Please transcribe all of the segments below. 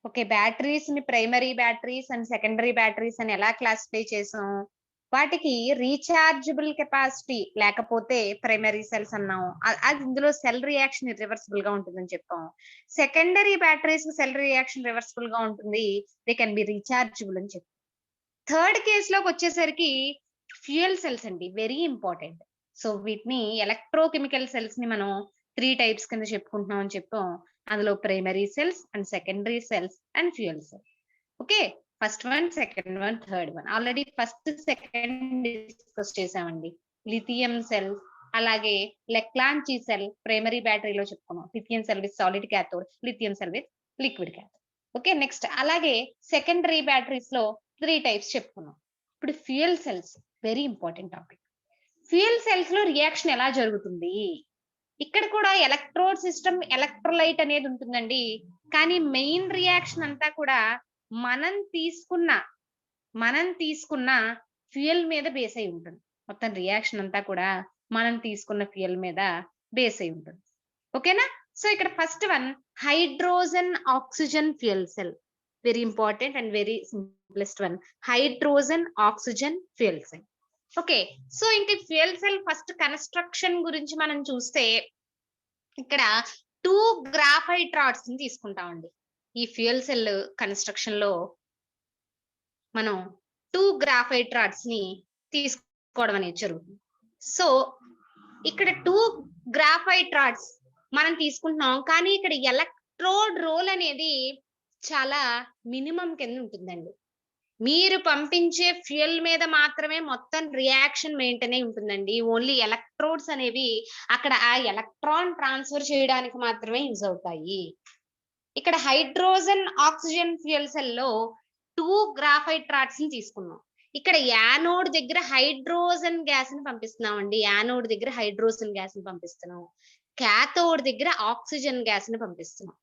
Okay. బ్యాటరీస్‌ని primary batteries and secondary batteries అని ఎలా క్లాసిఫై చేసాం? వాటికి రీచార్జబుల్ కెపాసిటీ లేకపోతే ప్రైమరీ సెల్స్ అన్నాం. అది ఇందులో సెల్ రియాక్షన్ ఇర్రివర్సిబుల్‌గా ఉంటుందని చెప్పాం. సెకండరీ బ్యాటరీస్‌కి సెల్ రియాక్షన్ రివర్సిబుల్‌గా ఉంటుంది. దే కెన్ బి రీచార్జబుల్ అని చెప్పాం. థర్డ్ కేస్‌లోకొచ్చేసరికి ఫ్యూయల్ సెల్స్ అండి. Very important. సో, వీటిని ఎలక్ట్రోకెమికల్ సెల్స్‌ని మనం 3 టైప్స్ కింద చెప్పుకుంటున్నాం అని చెప్పాం. అందులో primary cells and secondary cells and fuel cells. Okay. First one, second one, third one. Already first, second discuss చేసామండి. లిథియం సెల్, అలాగే లెక్లాంచి సెల్ ప్రైమరీ బ్యాటరీలో చెప్పుకున్నాం. Lithium cell with solid cathode, lithium cell with liquid cathode. Okay. Next అలాగే secondary బ్యాటరీస్‌లో 3 types చెప్పుకున్నాం. ఇప్పుడు fuel cells very important topic. ఫ్యూయల్ సెల్స్‌లో రియాక్షన్ ఎలా జరుగుతుంది? ఇక్కడ కూడా ఎలక్ట్రోడ్ సిస్టమ్, ఎలక్ట్రోలైట్ అనేది ఉంటుందండి. కానీ మెయిన్ రియాక్షన్ అంతా కూడా మనం తీసుకున్న మనం తీసుకున్న ఫ్యూయల్ మీద బేస్ అయి ఉంటుంది. మొత్తం రియాక్షన్ అంతా కూడా మనం తీసుకున్న ఫ్యూయల్ మీద బేస్ అయి ఉంటుంది. ఓకేనా? సో, ఇక్కడ first one hydrogen oxygen fuel cell. Very important and very simplest one. Hydrogen oxygen fuel cell. Okay. So, ఇంక ఫ్యూయల్ సెల్ ఫస్ట్ కన్‌స్ట్రక్షన్ గురించి మనం చూస్తే ఇక్కడ 2 గ్రాఫైట్ రాడ్స్‌ని తీసుకుంటామండి. ఈ ఫ్యూయల్ సెల్ కన్‌స్ట్రక్షన్‌లో మనం 2 గ్రాఫైట్ రాడ్స్‌ని తీసుకోవడం అనేది జరుగుతుంది. సో, ఇక్కడ 2 గ్రాఫైట్ రాడ్స్ మనం తీసుకుంటున్నాం. కానీ ఇక్కడ ఎలక్ట్రోడ్ రోల్ అనేది చాలా మినిమమ్ కింద ఉంటుందండి. మీరు పంపించే ఫ్యూయల్ మీద మాత్రమే మొత్తం రియాక్షన్ మెయింటైన్ అయి ఉంటుందండి. ఓన్లీ ఎలక్ట్రోడ్స్ అనేవి అక్కడ ఆ ఎలక్ట్రాన్ ట్రాన్స్‌ఫర్ చేయడానికి మాత్రమే యూజ్ అవుతాయి. ఇక్కడ హైడ్రోజన్ ఆక్సిజన్ ఫ్యూయల్ సెల్‌లో 2 గ్రాఫైట్ రాడ్స్‌ని తీసుకున్నాం. ఇక్కడ యానోడ్ దగ్గర హైడ్రోజన్ గ్యాస్‌ని పంపిస్తున్నామండి. యానోడ్ దగ్గర హైడ్రోజన్ గ్యాస్‌ని పంపిస్తున్నాం. కాథోడ్ దగ్గర ఆక్సిజన్ గ్యాస్‌ని పంపిస్తున్నాం.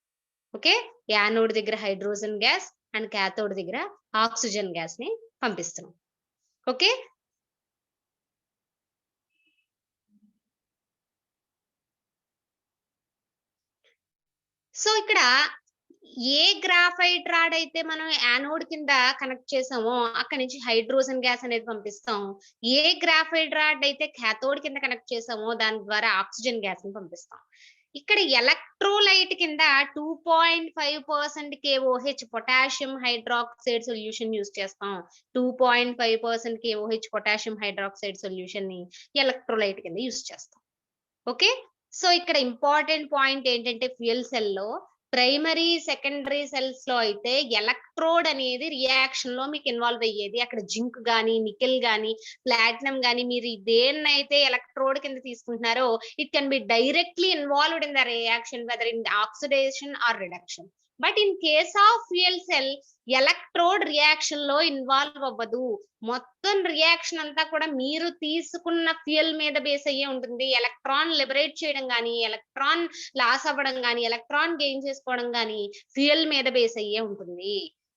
ఓకే. యానోడ్ దగ్గర హైడ్రోజన్ గ్యాస్ అండ్ కాథోడ్ దగ్గర ఆక్సిజన్ గ్యాస్‌ని పంపిస్తున్నాం. ఓకే. సో, ఇక్కడ ఏ గ్రాఫైట్ రాడ్ అయితే మనం యానోడ్ కింద కనెక్ట్ చేసామో అక్కడి నుంచి హైడ్రోజన్ గ్యాస్ అనేది పంపిస్తాం. ఏ గ్రాఫైట్ రాడ్ అయితే కాథోడ్ కింద కనెక్ట్ చేసామో దాని ద్వారా ఆక్సిజన్ గ్యాస్‌ని పంపిస్తాం. ఇక్కడ ఎలక్ట్రోలైట్ కింద 2.5% KOH potassium hydroxide solution use చేస్తాం. 2.5% KOH పొటాషియం హైడ్రాక్సైడ్ సొల్యూషన్‌ని ఎలక్ట్రోలైట్ కింద యూజ్ చేస్తాం. ఓకే. సో, ఇక్కడ ఇంపార్టెంట్ పాయింట్ ఏంటంటే ఫ్యూయల్ సెల్‌లో ప్రైమరీ, సెకండరీ సెల్స్‌లో అయితే ఎలక్ట్రోడ్ అనేది రియాక్షన్‌లో మీకు ఇన్వాల్వ్ అయ్యేది. అక్కడ జింక్ గాని, నికెల్ గాని, ప్లాటినం గాని మీరు దేన్నైతే ఎలక్ట్రోడ్ కింద తీసుకుంటున్నారో it can be directly involved in the reaction whether in oxidation or reduction. But in case of fuel cell electrode రియాక్షన్‌లో ఇన్వాల్వ్ అవ్వదు. మొత్తం రియాక్షన్ అంతా కూడా మీరు తీసుకున్న ఫ్యూయల్ మీద బేస్ అయ్యే ఉంటుంది. ఎలక్ట్రాన్ లిబరేట్ చేయడం గాని, ఎలక్ట్రాన్ లాస్ అవ్వడం గాని, ఎలక్ట్రాన్ గెయిన్ చేసుకోవడం గాని ఫ్యూయల్ మీద బేస్ అయ్యే ఉంటుంది.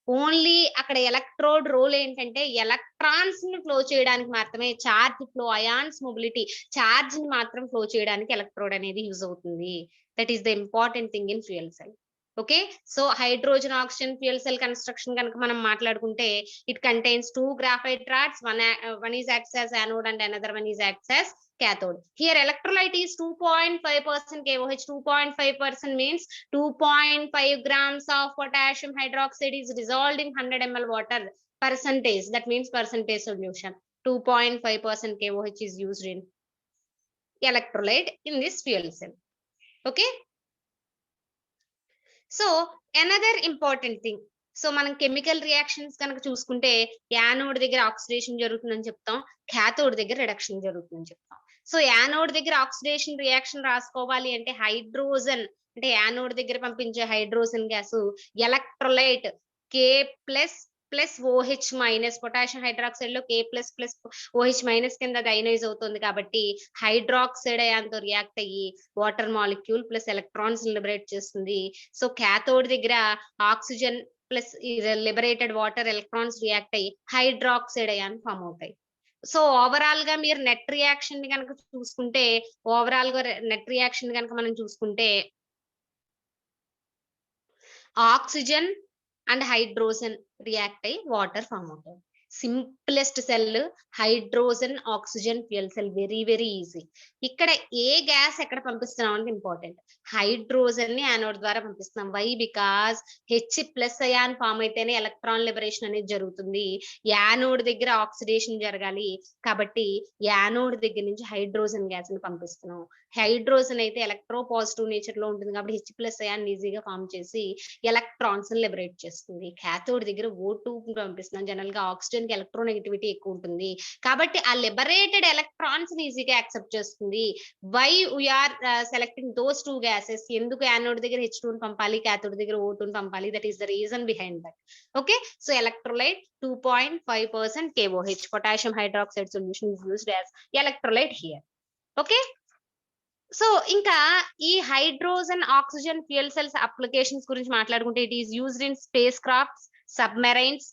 ఓన్లీ అక్కడ ఎలక్ట్రోడ్ రోల్ ఏంటంటే ఎలక్ట్రాన్స్‌ని ఫ్లో చేయడానికి మాత్రమే చార్జ్ ఫ్లో, అయాన్స్ మొబిలిటీ చార్జ్‌ని మాత్రం ఫ్లో చేయడానికి ఎలక్ట్రోడ్ అనేది యూజ్ అవుతుంది. That is the important thing in fuel cell. Okay. So, hydrogen oxygen fuel cell construction గనుక మనం మాట్లాడుకుంటే it contains 2 graphite rods. One is acts as anode and another one is acts as cathode. Here electrolyte is 2.5% KOH. 2.5% means 2.5 grams of potassium hydroxide is dissolved in 100 ml water. Percentage, that means percentage solution. 2.5% KOH is used in electrolyte in this fuel cell. Okay. So, another important thing. So, మనం chemical reactions గనక చూసుకుంటే anode దగ్గర oxidation జరుగుతుందని చెప్తాం. Cathode దగ్గర reduction జరుగుతుందని చెప్తాం. So, anode దగ్గర ఆక్సిడేషన్ రియాక్షన్ రాసుకోవాలి అంటే హైడ్రోజన్ అంటే యానోడ్ దగ్గర పంపించే hydrogen gas electrolyte K++OH- potassium hydroxide లో K++OH- కింద అది అయనైజ్ అవుతుంది కాబట్టి హైడ్రాక్సైడ్ అయాన్‌తో రియాక్ట్ అయ్యి water molecule plus electrons liberate చేస్తుంది. సో, కాథోడ్ దగ్గర oxygen plus liberated water electrons react అయ్యి హైడ్రాక్సైడ్ అయాన్ ఫార్మ్ అవుతాయి. సో, ఓవరాల్‌గా మీరు నెట్ రియాక్షన్ గనక చూసుకుంటే నెట్ రియాక్షన్ గనక మనం చూసుకుంటే ఆక్సిజన్ అండ్ హైడ్రోజన్ రియాక్ట్ అయ్యి వాటర్ ఫామ్ అవుతుంది. Simplest cell hydrogen oxygen fuel cell, very very easy. ఇక్కడ ఏ గ్యాస్ ఎక్కడ పంపిస్తున్నాం అంటే ఇంపార్టెంట్. హైడ్రోజన్ ని యానోడ్ ద్వారా పంపిస్తున్నాం. Why? Because H+ ion form అయితేనే ఎలక్ట్రాన్ లిబరేషన్ అనేది జరుగుతుంది. యానోడ్ దగ్గర ఆక్సిడేషన్ జరగాలి, కాబట్టి యానోడ్ దగ్గర నుంచి హైడ్రోజన్ గ్యాస్ ని పంపిస్తున్నాం. హైడ్రోజన్ అయితే ఎలక్ట్రో పాజిటివ్ నేచర్ లో ఉంటుంది కాబట్టి H+ అయాన్ ఈజీగా ఫామ్ చేసి ఎలక్ట్రాన్స్ లిబరేట్ చేస్తుంది. క్యాథోడ్ దగ్గర O2 పంపిస్తున్నాం. జనరల్ గా ఆక్సిజన్ కి ఎలక్ట్రోనెగటివిటీ ఎక్కువ ఉంటుంది కాబట్టి ఆ లిబరేటెడ్ ఎలక్ట్రాన్స్ ని ఈజీగా యాక్సెప్ట్ చేస్తుంది. Why we are selecting those two gases? ఎందుకు యానోడ్ దగ్గర H2 ని పంపాలి, క్యాథోడ్ దగ్గర O2 ని పంపాలి? That is the reason behind that. Okay, so electrolyte 2.5% KOH potassium hydroxide solution is used as electrolyte here. Okay, so ఇంకా ఈ hydrogen oxygen fuel cells applications గురించి మాట్లాడుకుంటే, it is used in space crafts, submarines.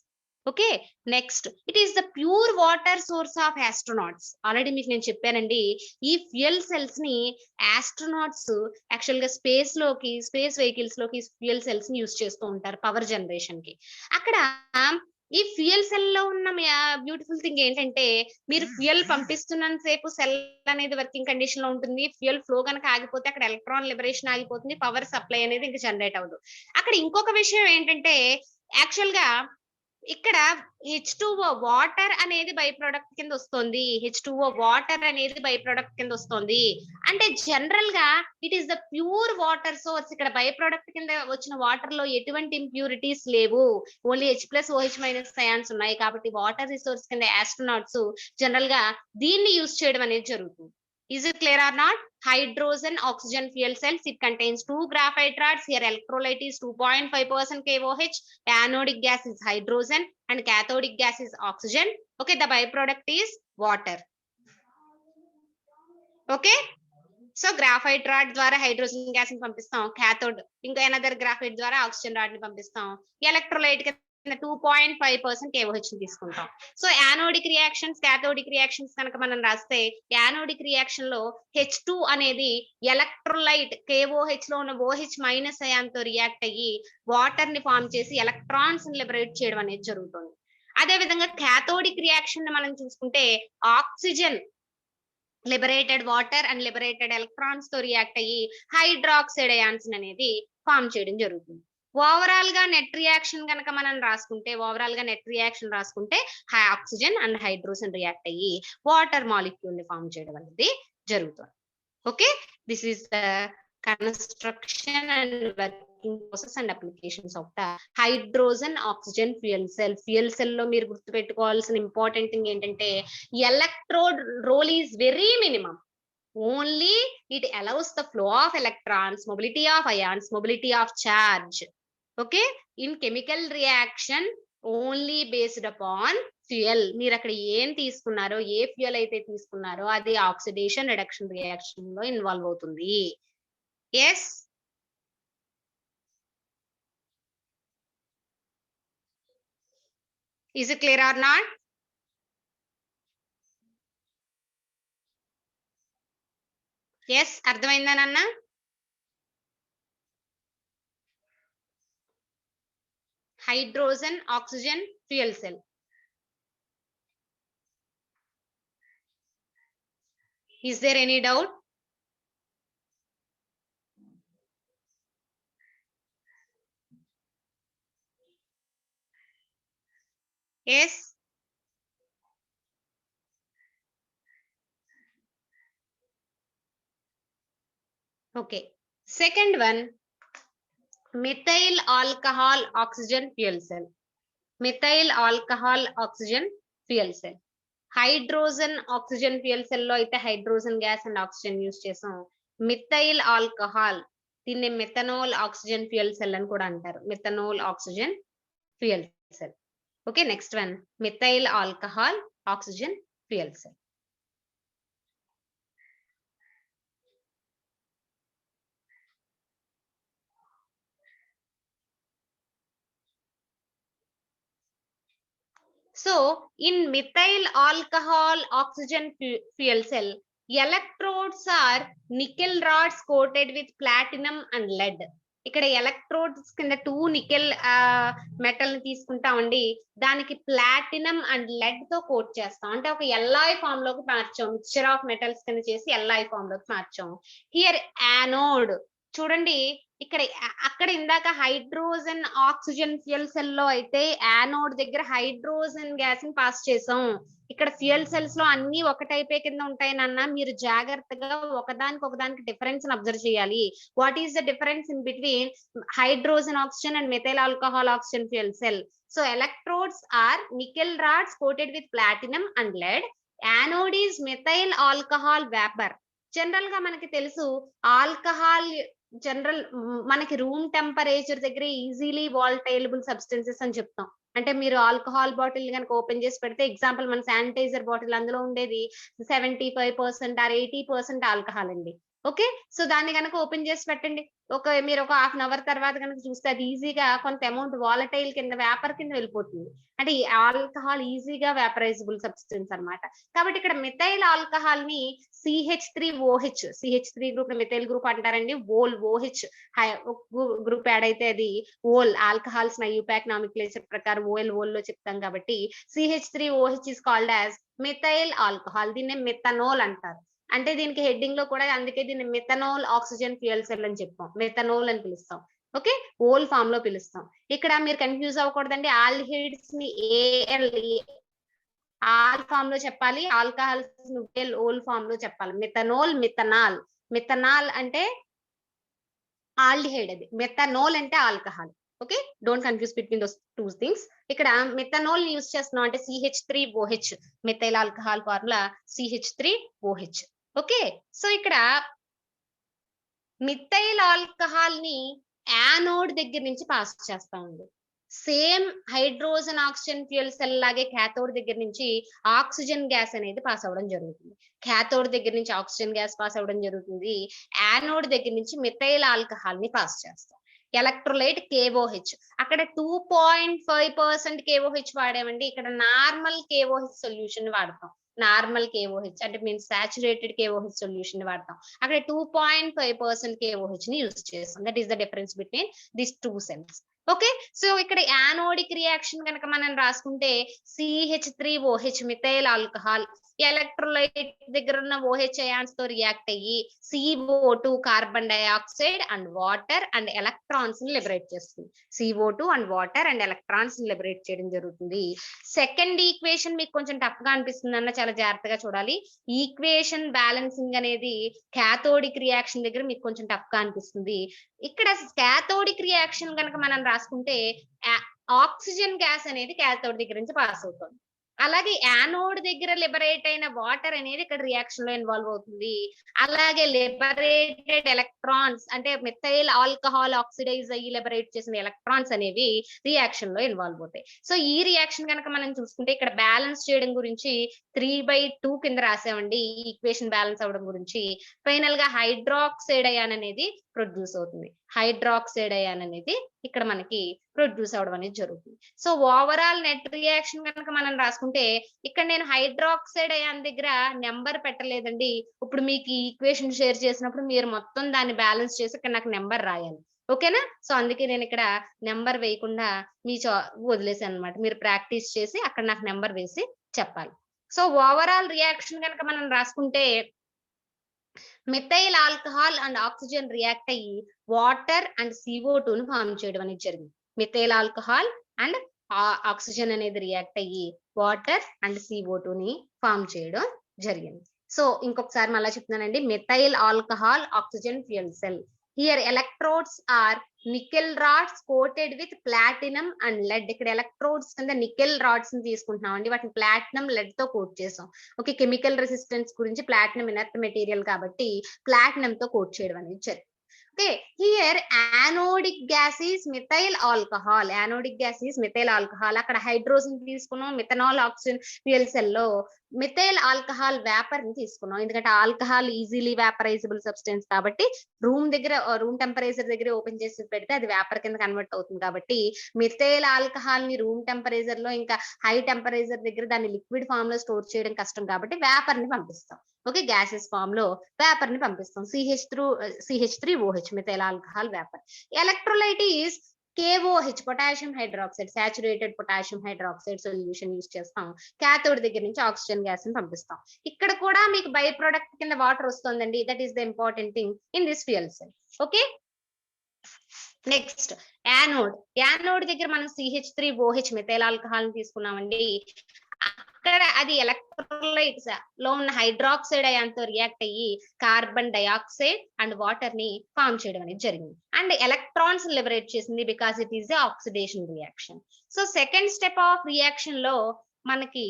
Okay, next it is the pure water source of astronauts. Already మీకు నేను చెప్పానండి, ఈ fuel cells ని astronauts actual గా స్పేస్ వెహికల్స్ లోకి ఫ్యూయల్ సెల్స్ ని యూజ్ చేస్తూ ఉంటారు పవర్ జనరేషన్ కి. అక్కడ ఈ ఫ్యూయల్ సెల్ లో ఉన్న బ్యూటిఫుల్ థింగ్ ఏంటంటే, మీరు ఫ్యూయల్ పంపిస్తున్నంత సేపు సెల్ అనేది వర్కింగ్ కండిషన్ లో ఉంటుంది. ఫ్యూయల్ ఫ్లో కనుక ఆగిపోతే అక్కడ ఎలక్ట్రాన్ లిబరేషన్ ఆగిపోతుంది, పవర్ సప్లై అనేది ఇంకా జనరేట్ అవ్వదు. అక్కడ ఇంకొక విషయం ఏంటంటే, యాక్చువల్ గా ఇక్కడ H2O వాటర్ అనేది బై ప్రొడక్ట్ కింద వస్తుంది. H2O వాటర్ అనేది బై ప్రొడక్ట్ కింద వస్తుంది. అంటే జనరల్ గా it is the pure water source. ఇక్కడ బై ప్రొడక్ట్ కింద వచ్చిన వాటర్ లో ఎటువంటి ఇంప్యూరిటీస్ లేవు, ఓన్లీ H+OH- అయాన్స్ ఉన్నాయి. కాబట్టి వాటర్ రిసోర్స్ కింద ఆస్ట్రోనాట్స్ జనరల్ గా దీన్ని యూజ్ చేయడం అనేది జరుగుతుంది. Is it clear or not? Hydrogen oxygen fuel cells, it contains 2 graphite rods. Here electrolyte is 2.5% KOH. Anodic gas is hydrogen and cathodic gas is oxygen. Okay, the byproduct is water. Okay, so graphite rod ద్వారా hydrogen gas ని పంపిస్తాం, cathode ఇంకా another graphite ద్వారా oxygen rod ని పంపిస్తాం. Electrolyte 2.5% KOH ని తీసుకుంటాం. So anodic reactions, cathodic reactions కనుక మనం రాస్తే, యానోడిక్ రియాక్షన్ లో H2 అనేది ఎలక్ట్రోలైట్ KOH లో ఉన్న OH- అయాన్ తో రియాక్ట్ అయ్యి వాటర్ ని ఫామ్ చేసి ఎలక్ట్రాన్స్ ని లిబరేట్ చేయడం అనేది జరుగుతుంది. అదే విధంగా కాథోడిక్ రియాక్షన్ ని మనం చూసుకుంటే, oxygen liberated water and liberated electrons తో రియాక్ట్ అయ్యి హైడ్రాక్సైడ్ అయాన్స్ అనేది ఫామ్ చేయడం జరుగుతుంది. ఓవరాల్ గా నెట్ రియాక్షన్ కనుక మనం రాసుకుంటే ఆక్సిజన్ అండ్ హైడ్రోజన్ రియాక్ట్ అయ్యి వాటర్ మాలిక్యూల్ ని ఫామ్ చేయడం అనేది జరుగుతుంది. Okay, this is the construction and working process and applications of the hydrogen oxygen fuel cell. Fuel cell లో మీరు గుర్తుపెట్టుకోవాల్సిన ఇంపార్టెంట్ థింగ్ ఏంటంటే, electrode role is very minimum. Only it allows the flow of electrons, mobility of ions, mobility of charge. Okay, in chemical reaction only based upon fuel. మీరు అక్కడ ఏం తీసుకున్నారో, ఏ fuel అయితే తీసుకున్నారో అది ఆక్సిడేషన్ రిడక్షన్ రియాక్షన్ లో involve అవుతుంది. Yes, is it clear or not? Yes, అర్థమైందా నాన్న? Hydrogen oxygen fuel cell. Is there any doubt? Yes. Okay. Second one, methyl alcohol oxygen fuel cell. Methyl alcohol oxygen fuel cell. Hydrogen oxygen fuel cell లో అయితే hydrogen gas and oxygen use చేసాం. Methyl alcohol, దీన్ని methanol oxygen fuel cell అని కూడా అంటారు. Methanol oxygen fuel cell. Okay, next one, methyl alcohol oxygen fuel cell. So in methyl alcohol oxygen fuel cell, electrodes are nickel rods coated with platinum and lead. ఇక్కడ electrodes కింద 2 nickel metal ని తీసుకుంటామండి. దానికి platinum and lead తో coat చేస్తాం. అంటే ఒక alloy form లోకి మార్చాం. మిక్స్చర్ ఆఫ్ మెటల్స్ కింద చేసి ఎల్లాయ్ ఫామ్ లోకి మార్చాం. హియర్ యానోడ్ చూడండి, ఇక్కడ అక్కడ ఇందాక హైడ్రోజన్ ఆక్సిజన్ ఫ్యూయల్ సెల్ లో అయితే యానోడ్ దగ్గర హైడ్రోజన్ గ్యాస్ ని పాస్ చేసాం. ఇక్కడ ఫ్యూయల్ సెల్స్ లో అన్ని ఒక టైపే కింద ఉంటాయి నాన్న, మీరు జాగ్రత్తగా ఒకదానికి డిఫరెన్స్ అబ్జర్వ్ చేయాలి. What is the difference in between hydrogen oxygen and methyl alcohol oxygen fuel cell? So electrodes are nickel rods coated with platinum and lead. Anode is methyl alcohol vapor. General గా మనకి తెలుసు alcohol general మనకి room temperature దగ్గర easily వాల్టైలబుల్ substances అని చెప్తాం. అంటే మీరు alcohol bottle కనుక ఓపెన్ చేసి పెడితే ఎగ్జాంపుల్ మన శానిటైజర్ బాటిల్ అందులో ఉండేది 75% ఆర్ 80% ఆల్కహాల్ అండి. ఓకే, సో దాన్ని కనుక ఓపెన్ చేసి పెట్టండి, మీరు ఒక హాఫ్ అన్ అవర్ తర్వాత కనుక చూస్తే అది ఈజీగా కొంత అమౌంట్ వాలటైల్ కింద వేపర్ కింద వెళ్ళిపోతుంది. అంటే ఈ ఆల్కహాల్ ఈజీగా వేపరైజబుల్ సబ్స్టెన్స్ అన్నమాట. కాబట్టి ఇక్కడ మిథైల్ ఆల్కహాల్ ని CH3OH, CH3 group methyl group అంటారండి. OH గ్రూప్ యాడ్ అయితే అది ఓల్, ఆల్కహాల్స్ ఐయుపాక్ నామిక్లేచర్ ప్రకారం ఓల్ లో చెప్తాం కాబట్టి CH3OH is called as methyl alcohol. దీన్ని మిథనోల్ అంటారు. అంటే దీనికి హెడ్డింగ్ లో కూడా అందుకే దీన్ని మిథనోల్ ఆక్సిజన్ ఫ్యూయల్ సెల్ అని చెప్పాం, మిథనోల్ అని పిలుస్తాం. ఓకే, ఓల్ ఫామ్ లో పిలుస్తాం. ఇక్కడ మీరు కన్ఫ్యూజ్ అవ్వకూడదండి, ఆల్డిహైడ్స్ ని ఆల్ ఫామ్ లో చెప్పాలి, ఆల్కహాల్స్ ని ఓల్ ఫామ్ లో చెప్పాలి. Methanol, methanol. మిథనాల్ అంటే ఆల్డిహైడ్, అది మిథనోల్ అంటే alcohol. Okay, don't confuse between those two things. ఇక్కడ మిథనోల్ యూస్ చేస్తున్నాం అంటే CH3OH, methyl alcohol formula CH3OH. Okay, so ఇక్కడ మిథైల్ ఆల్కహాల్ ని యానోడ్ దగ్గర నుంచి పాస్ చేస్తామండి. Same hydrogen oxygen fuel cell లాగే క్యాథోడ్ దగ్గర నుంచి ఆక్సిజన్ గ్యాస్ అనేది పాస్ అవ్వడం జరుగుతుంది. క్యాథోడ్ దగ్గర నుంచి ఆక్సిజన్ గ్యాస్ పాస్ అవ్వడం జరుగుతుంది. యానోడ్ దగ్గర నుంచి మిథైల్ ఆల్కహాల్ ని పాస్ చేస్తాం. ఎలక్ట్రోలైట్ KOH, అక్కడ 2.5% KOH వాడామండి. ఇక్కడ నార్మల్ KOH సొల్యూషన్ వాడతాం. నార్మల్ KOH అంటే మీన్ సాచురేటెడ్ KOH సొల్యూషన్ వాడతాం. అక్కడ 2.5% KOH ని యూజ్ చేస్తాం. That is the difference between this two cells. Okay, so ఇక్కడ యానోడిక్ రియాక్షన్ కనుక మనం రాసుకుంటే CH3OH మిథైల్ ఆల్కహాల్ ఎలక్ట్రోలైట్ దగ్గర ఉన్న OH అయాన్స్ తో రియాక్ట్ అయ్యి CO2 carbon dioxide and water and electrons ని లిబరేట్ చేస్తుంది. CO2 and water and electrons ని లిబరేట్ చేయడం జరుగుతుంది. సెకండ్ ఈక్వేషన్ మీకు కొంచెం టఫ్ గా అనిపిస్తుంది అన్న, చాలా జాగ్రత్తగా చూడాలి. ఈక్వేషన్ బ్యాలెన్సింగ్ అనేది క్యాథోడిక్ రియాక్షన్ దగ్గర మీకు కొంచెం టఫ్ గా అనిపిస్తుంది. ఇక్కడ క్యాథోడిక్ రియాక్షన్ కనుక మనం రాసుకుంటే ఆక్సిజన్ గ్యాస్ అనేది క్యాథోడ్ దగ్గర నుంచి పాస్ అవుతుంది. అలాగే యానోడ్ దగ్గర లిబరేట్ అయిన వాటర్ అనేది ఇక్కడ రియాక్షన్ లో ఇన్వాల్వ్ అవుతుంది. అలాగే లిబరేటెడ్ ఎలక్ట్రాన్స్ అంటే మిథైల్ ఆల్కహాల్ ఆక్సిడైజ్ అయ్యి లిబరేట్ చేసిన ఎలక్ట్రాన్స్ అనేవి రియాక్షన్ లో ఇన్వాల్వ్ అవుతాయి. సో ఈ రియాక్షన్ కనుక మనం చూసుకుంటే ఇక్కడ బ్యాలెన్స్ చేయడం గురించి 3/2 కింద రాసామండి. ఈ ఈక్వేషన్ బ్యాలెన్స్ అవడం గురించి ఫైనల్ గా హైడ్రాక్సైడ్ అయాన్ అనేది ప్రొడ్యూస్ అవుతుంది. హైడ్రాక్సైడ్ అయాన్ అనేది ఇక్కడ మనకి ప్రొడ్యూస్ అవడం అనేది జరుగుతుంది. సో ఓవరాల్ నెట్ రియాక్షన్ కనుక మనం రాసుకుంటే ఇక్కడ నేను హైడ్రాక్సైడ్ అయాన్ దగ్గర నెంబర్ పెట్టలేదండి. ఇప్పుడు మీకు ఈ ఈక్వేషన్ షేర్ చేసినప్పుడు మీరు మొత్తం దాన్ని బ్యాలెన్స్ చేసి ఇక్కడ నాకు నెంబర్ రాయాలి. ఓకేనా, సో అందుకే నేను ఇక్కడ నెంబర్ వేయకుండా మీ వదిలేసాను అనమాట. మీరు ప్రాక్టీస్ చేసి అక్కడ నాకు నెంబర్ వేసి చెప్పాలి. సో ఓవరాల్ రియాక్షన్ కనుక మనం రాసుకుంటే methyl alcohol and oxygen react అయ్యి వాటర్ అండ్ CO2 ను ఫామ్ చేయడం అనేది జరిగింది. మిథైల్ ఆల్కహాల్ అండ్ ఆక్సిజన్ అనేది రియాక్ట్ అయ్యి వాటర్ అండ్ CO2 ని ఫామ్ చేయడం జరిగింది. సో ఇంకొకసారి మళ్ళీ చెప్తున్నానండి, methyl alcohol oxygen fuel cell. Here electrodes are nickel rods coated with platinum and lead. ఇక్కడ ఎలక్ట్రోడ్స్ కింద నికెల్ రాడ్స్ ని తీసుకుంటున్నాం అండి, వాటిని ప్లాటినం లెడ్ తో కోట్ చేసాం. ఓకే, కెమికల్ రెసిస్టెన్స్ గురించి ప్లాటినం ఇనర్ట్ మెటీరియల్ కాబట్టి ప్లాటినం తో కోట్ చేయడం అనేది జరిగింది. Okay, here anodic gas is methyl alcohol. Anodic gas is methyl alcohol. అక్కడ హైడ్రోజన్ తీసుకున్నాం, మిథనాల్ ఆక్సిజన్ ఫ్యూయల్ సెల్ లో మిథైల్ ఆల్కహాల్ వేపర్ ని తీసుకున్నాం. ఎందుకంటే ఆల్కహాల్ ఈజీలీ వేపరైజబుల్ సబ్స్టెన్స్ కాబట్టి రూమ్ టెంపరేచర్ దగ్గర ఓపెన్ చేసి పెడితే అది వేపర్ కింద కన్వర్ట్ అవుతుంది. కాబట్టి మిథైల్ ఆల్కహాల్ ని రూమ్ టెంపరేచర్ లో ఇంకా హై టెంపరేచర్ దగ్గర దాన్ని లిక్విడ్ ఫామ్ లో స్టోర్ చేయడం కష్టం కాబట్టి వేపర్ ని పంపిస్తాం. ఓకే, గ్యాసెస్ ఫామ్ లో వేపర్ ని పంపిస్తాం. CH3OH methyl alcohol vapour. Electrolyte is KOH, potassium hydroxide, saturated potassium hydroxide solution use చేస్తాం. క్యాథోడ్ దగ్గర నుంచి ఆక్సిజన్ గ్యాస్ ని పంపిస్తాం. ఇక్కడ కూడా మీకు బై ప్రొడక్ట్ కింద వాటర్ వస్తుందండి. That is the important thing in this fuel cell. Okay, next anode. Anode దగ్గర మనం CH3OH మెథైల్ ఆల్కహాల్ ని తీసుకున్నామండి. అక్కడ అది ఎలక్ట్రోలైట్స్ లో ఉన్న హైడ్రాక్సైడ్ అయాన్ తో రియాక్ట్ అయ్యి కార్బన్ డైఆక్సైడ్ అండ్ వాటర్ ని ఫామ్ చేయడం అనేది జరిగింది. అండ్ ఎలక్ట్రాన్స్ లిబరేట్ చేసింది because it is oxidation reaction. So second step of reaction లో మనకి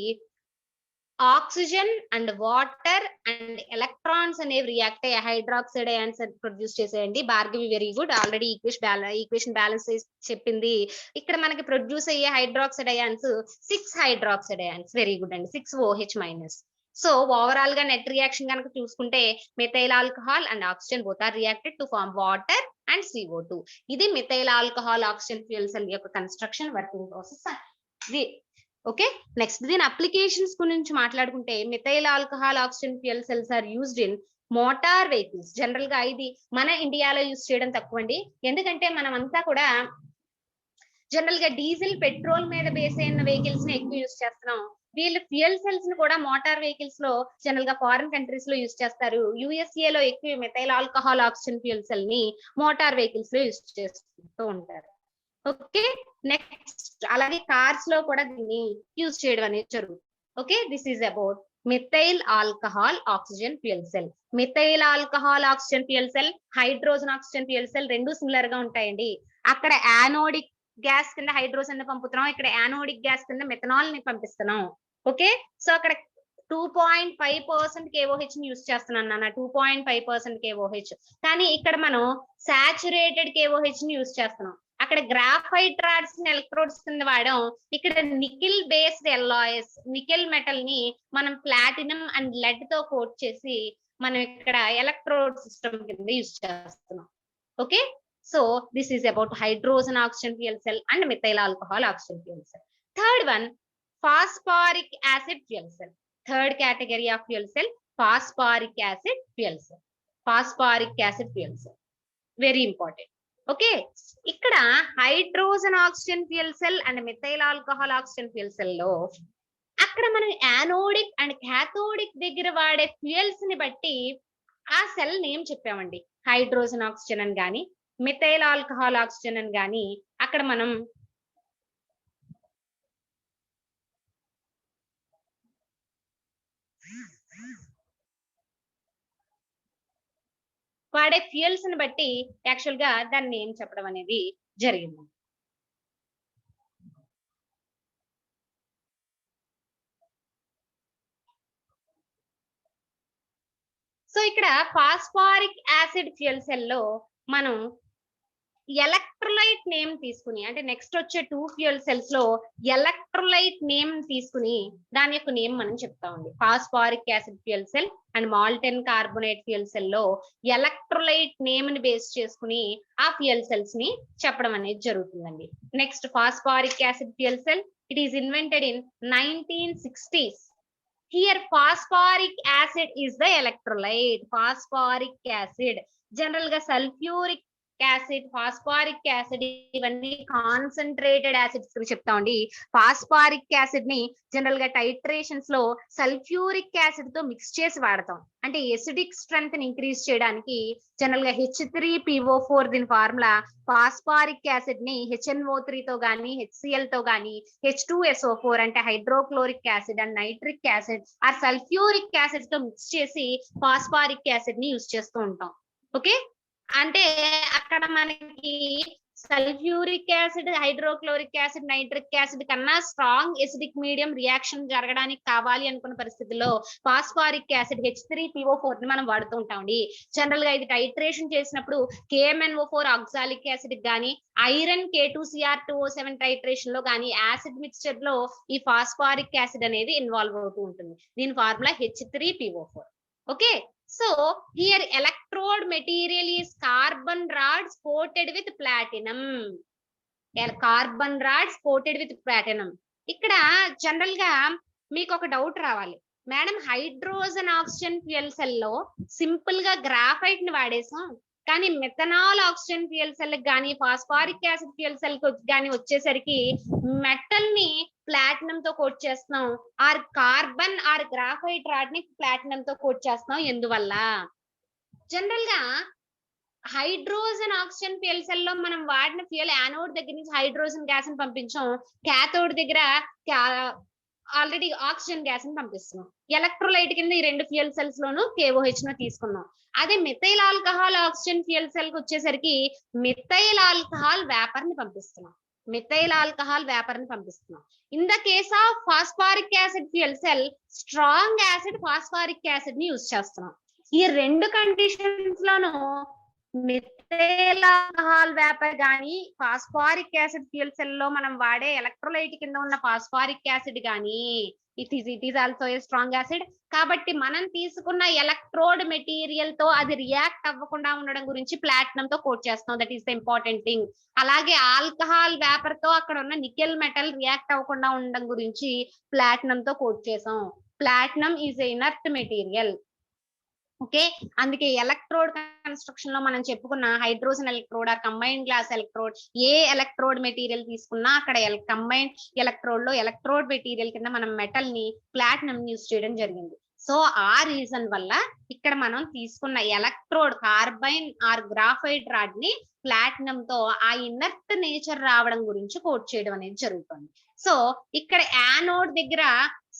oxygen and water and electrons అనేవి రియాక్ట్ అయ్యి హైడ్రాక్సైడ్ అయాన్స్ ప్రొడ్యూస్ చేసేయండి. Bhargavi very good, already equation balance చెప్పింది. ఇక్కడ మనకి ప్రొడ్యూస్ అయ్యే hydroxide ions 6 hydroxide ions. Very good అండి, 6OH-. సో ఓవరాల్ గా నెట్ రియాక్షన్ కనుక చూసుకుంటే methyl alcohol and oxygen both are reacted to form water and CO2. ఇది methyl alcohol oxygen fuel cell యొక్క construction working process. Okay, next దీని applications గురించి మాట్లాడుకుంటే methyl alcohol oxygen fuel cells are used in motor vehicles. General గా ఇది మన ఇండియాలో use చేయడం తక్కువ అండి, ఎందుకంటే మనం అంతా కూడా జనరల్ గా డీజిల్ పెట్రోల్ మీద బేస్ అయిన వెహికల్స్ ని ఎక్కువ యూజ్ చేస్తున్నాం. వీళ్ళు ఫ్యూయల్ సెల్స్ ని కూడా మోటార్ వెహికల్స్ లో జనరల్ గా ఫారిన్ కంట్రీస్ లో యూజ్ చేస్తారు. USA లో ఎక్కువ methyl alcohol oxygen fuel cell ని మోటార్ వెహికల్స్ లో యూజ్ చేస్తూ ఉంటారు. ఓకే, నెక్స్ట్ అలాగే కార్స్ లో కూడా దీన్ని యూజ్ చేయడం అనేది జరుగుతుంది. Okay, this is about methyl alcohol oxygen fuel cell. Methyl alcohol oxygen fuel cell, hydrogen oxygen fuel cell రెండు సిమిలర్ గా ఉంటాయండి. అక్కడ యానోడిక్ గ్యాస్ కింద హైడ్రోజన్ ని పంపుతున్నాం, ఇక్కడ యానోడిక్ గ్యాస్ కింద మెథనాల్ ని పంపిస్తున్నాం. ఓకే, సో అక్కడ 2.5% KOH ని యూజ్ చేస్తున్నాను నాన్న, 2.5% KOH. కానీ ఇక్కడ మనం సాచురేటెడ్ KOH ని యూజ్ చేస్తున్నాం. అక్కడ గ్రాఫైట్ రాడ్స్ ఎలక్ట్రోడ్స్ కింద వాడడం, ఇక్కడ nickel based alloys, nickel metal ని మనం ప్లాటినం అండ్ లెడ్ తో కోట్ చేసి మనం ఇక్కడ ఎలక్ట్రోడ్ సిస్టమ్ కింద యూజ్ చేస్తున్నాం. Okay, so this is about hydrogen oxygen fuel cell and methyl alcohol oxygen fuel cell. Third one, phosphoric acid fuel cell. Third category of fuel cell phosphoric acid fuel cell. Phosphoric acid fuel cell very important. Okay, ఇక్కడ hydrogen oxygen fuel cell and methyl alcohol oxygen fuel cell లో అక్కడ మనం anodic and cathodic దగ్గర వాడే fuels ని బట్టి ఆ cell name చెప్పామండి. హైడ్రోజన్ ఆక్సిజన్ అని గాని మెథైల్ ఆల్కహాల్ ఆక్సిజన్ అని గాని అక్కడ మనం వాడే ఫ్యూయల్స్ ని బట్టి యాక్చువల్ గా దాన్ని నేమ్ చెప్పడం అనేది జరిగింది. సో ఇక్కడ ఫాస్ఫారిక్ యాసిడ్ ఫ్యూయల్ సెల్ లో మనం ఎలక్ట్రోలైట్ నేమ్ తీసుకుని, అంటే నెక్స్ట్ వచ్చే 2 ఫ్యూయల్ సెల్స్ లో ఎలక్ట్రోలైట్ నేమ్ తీసుకుని దాని యొక్క నేమ్ మనం చెప్తామండి. Phosphoric acid fuel cell and molten carbonate fuel cell లో ఎలక్ట్రోలైట్ నేమ్ ని బేస్ చేసుకుని ఆ ఫ్యూయల్ సెల్స్ ని చెప్పడం అనేది జరుగుతుందండి. Next phosphoric acid fuel cell, it is invented in 1960s. Here phosphoric acid is the electrolyte. Phosphoric acid general ga sulfuric acid, phosphoric acid ఇవన్నీ concentrated acids గురించి చెప్తా ఉండి, ఫాస్ఫారిక్ యాసిడ్ ని జనరల్ గా టైట్రేషన్స్ లో సల్ఫ్యూరిక్ యాసిడ్ తో mix చేసి వాడతాం. అంటే ఎసిడిక్ స్ట్రెంత్ ని ఇంక్రీజ్ చేయడానికి జనరల్ గా H3PO4 దీని ఫార్ములా. ఫాస్ఫారిక్ యాసిడ్ ని HNO3 తో గానీ HCl తో గానీ H2SO4 అంటే hydrochloric acid and nitric acid ఆ సల్ఫ్యూరిక్ యాసిడ్ తో మిక్స్ చేసి ఫాస్ఫారిక్ యాసిడ్ ని యూజ్ చేస్తూ ఉంటాం. ఓకే, అంటే అక్కడ మనకి sulphuric acid, hydrochloric acid, nitric acid కన్నా స్ట్రాంగ్ ఎసిడిక్ మీడియం రియాక్షన్ జరగడానికి కావాలి అనుకున్న పరిస్థితుల్లో ఫాస్ఫారిక్ యాసిడ్ H3PO4 ని మనం వాడుతూ ఉంటామండి. జనరల్ గా ఇది టైట్రేషన్ చేసినప్పుడు KMnO4 ఆక్సాలిక్ యాసిడ్ గానీ ఐరన్ K2Cr2O7 టైట్రేషన్ లో గానీ యాసిడ్ మిక్స్చర్ లో ఈ ఫాస్ఫారిక్ యాసిడ్ అనేది ఇన్వాల్వ్ అవుతూ ఉంటుంది. దీని formula H3PO4. Okay, so here electrode material is carbon rods coated with platinum. Carbon rods coated with platinum. ఇక్కడ జనరల్ గా మీకు ఒక డౌట్ రావాలి, madam hydrogen oxygen fuel cell లో సింపుల్ గా గ్రాఫైట్ ని వాడేసాం, కానీ మెథనాల్ ఆక్సిజన్ ఫ్యూయల్ సెల్ కానీ ఫాస్ఫారిక్ యాసిడ్ ఫ్యూయల్ సెల్ కానీ వచ్చేసరికి మెటల్ ని ప్లాటినం తో కోట్ చేస్తున్నాం, or carbon or graphite rod ని ప్లాటినం తో కోట్ చేస్తున్నాం. ఎందువల్ల? జనరల్ గా హైడ్రోజన్ ఆక్సిజన్ ఫ్యూయల్ సెల్ లో మనం వాడిన ఫ్యూయల్ యానోడ్ దగ్గర నుంచి హైడ్రోజన్ గ్యాస్ ని పంపించాం, క్యాథోడ్ దగ్గర ఆల్రెడీ ఆక్సిజన్ గ్యాస్ ని పంపిస్తున్నాం. ఎలక్ట్రోలైట్ కింద ఈ రెండు ఫ్యూయల్ సెల్స్ లోను KOH ను తీసుకున్నాం. అదే methyl alcohol oxygen fuel cell కి వచ్చేసరికి మిథైల్ ఆల్కహాల్ వేపర్ ని పంపిస్తున్నాం. మిథైల్ ఆల్కహాల్ వేపర్ ని పంపిస్తున్నాం. In the case of phosphoric acid fuel cell strong acid phosphoric acid ని యూజ్ చేస్తున్నాం. ఈ రెండు కండిషన్స్ లోను మిథైల్ ఆల్కహాల్ వేపర్ గానీ ఫాస్ఫారిక్ యాసిడ్ ఫ్యూయల్ సెల్ లో మనం వాడే ఎలక్ట్రోలైట్ కింద ఉన్న ఫాస్ఫారిక్ యాసిడ్ గానీ it is also A strong acid. కాబట్టి మనం తీసుకున్న ఎలక్ట్రోడ్ మెటీరియల్ తో అది రియాక్ట్ అవ్వకుండా ఉండడం గురించి ప్లాటినం తో కోట్ చేస్తాం. That is the important thing. అలాగే ఆల్కహాల్ వేపర్ తో అక్కడ ఉన్న నికెల్ మెటల్ రియాక్ట్ అవ్వకుండా ఉండడం గురించి ప్లాటినం తో కోట్ చేసాం. Platinum is a inert material. Okay, అందుకే ఎలక్ట్రోడ్ కన్స్ట్రక్షన్ లో మనం చెప్పుకున్న hydrogen electrode or combined glass electrode, ఏ ఎలక్ట్రోడ్ మెటీరియల్ తీసుకున్నా అక్కడ కంబైన్డ్ ఎలక్ట్రోడ్ లో ఎలక్ట్రోడ్ మెటీరియల్ కింద మనం మెటల్ ని ప్లాటినం యూజ్ చేయడం జరిగింది. సో ఆ రీజన్ వల్ల ఇక్కడ మనం తీసుకున్న electrode carbon or graphite rod ని ప్లాటినం తో ఆ ఇనర్ట్ నేచర్ రావడం గురించి కోట్ చేయడం అనేది జరుగుతుంది. సో ఇక్కడ యానోడ్ దగ్గర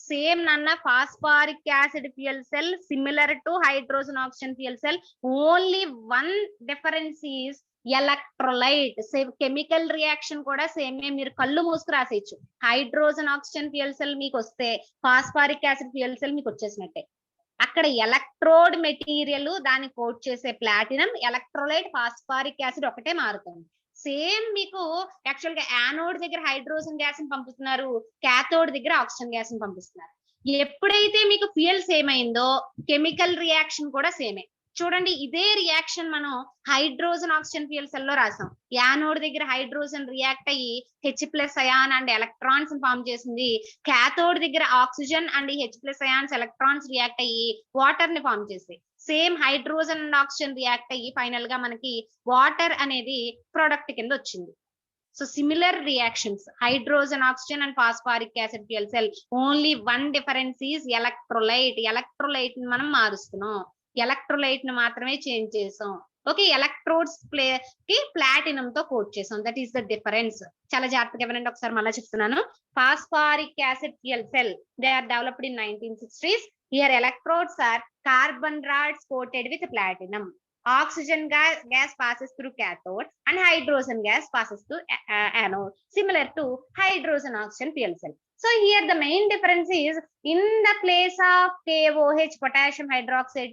సేమ్ నన్న phosphoric acid fuel cell similar to hydrogen oxygen fuel cell, only one difference is electrolyte. Same chemical reaction కూడా సేమే, మీరు కళ్ళు మూసుకు రాసేయచ్చు. హైడ్రోజన్ ఆక్సిజన్ ఫ్యూయల్ సెల్ మీకు వస్తే ఫాస్ఫారిక్ యాసిడ్ ఫ్యూయల్ సెల్ మీకు వచ్చేసినట్టే. అక్కడ ఎలక్ట్రోడ్ మెటీరియల్ దాన్ని కోట్ చేసే ప్లాటినం, ఎలక్ట్రోలైట్ ఫాస్ఫారిక్ యాసిడ్ ఒకటే మారుతుంది. సేమ్ మీకు యాక్చువల్ గా యానోడ్ దగ్గర హైడ్రోజన్ గ్యాస్ ని పంపిస్తున్నారు, క్యాథోడ్ దగ్గర ఆక్సిజన్ గ్యాస్ ని పంపిస్తున్నారు. ఎప్పుడైతే మీకు ఫ్యూయల్ సేమ్ అయిందో కెమికల్ రియాక్షన్ కూడా సేమే. చూడండి, ఇదే రియాక్షన్ మనం హైడ్రోజన్ ఆక్సిజన్ ఫ్యూయల్ సెల్ లో రాసాం. యానోడ్ దగ్గర హైడ్రోజన్ రియాక్ట్ అయ్యి H+ ion and electrons form చేసింది. క్యాథోడ్ దగ్గర oxygen and H+ ions electrons react అయ్యి వాటర్ ని ఫామ్ చేసి, same hydrogen and oxygen react అయ్యి ఫైనల్ గా మనకి వాటర్ అనేది ప్రొడక్ట్ కింద వచ్చింది. So similar reactions hydrogen oxygen and phosphoric acid fuel cell, only one difference is electrolyte. Electrolyte ని మనం మారుస్తున్నాం, ఎలక్ట్రోలైట్ ని మాత్రమే చేంజ్ చేసాం. ఓకే, ఎలక్ట్రోడ్స్ కి ప్లాటినం తో కోట్ చేసాం. That is the difference. చాలా జాగ్రత్తగా వినండి, ఒకసారి మళ్ళీ చెప్తున్నాను. Phosphoric acid fuel cell, they are developed in 1960s. Here electrodes are carbon rods coated with platinum. Oxygen gas passes through cathode and hydrogen gas passes through anode, similar to hydrogen oxygen fuel cell. So here the main difference is, in the place of KOH, potassium hydroxide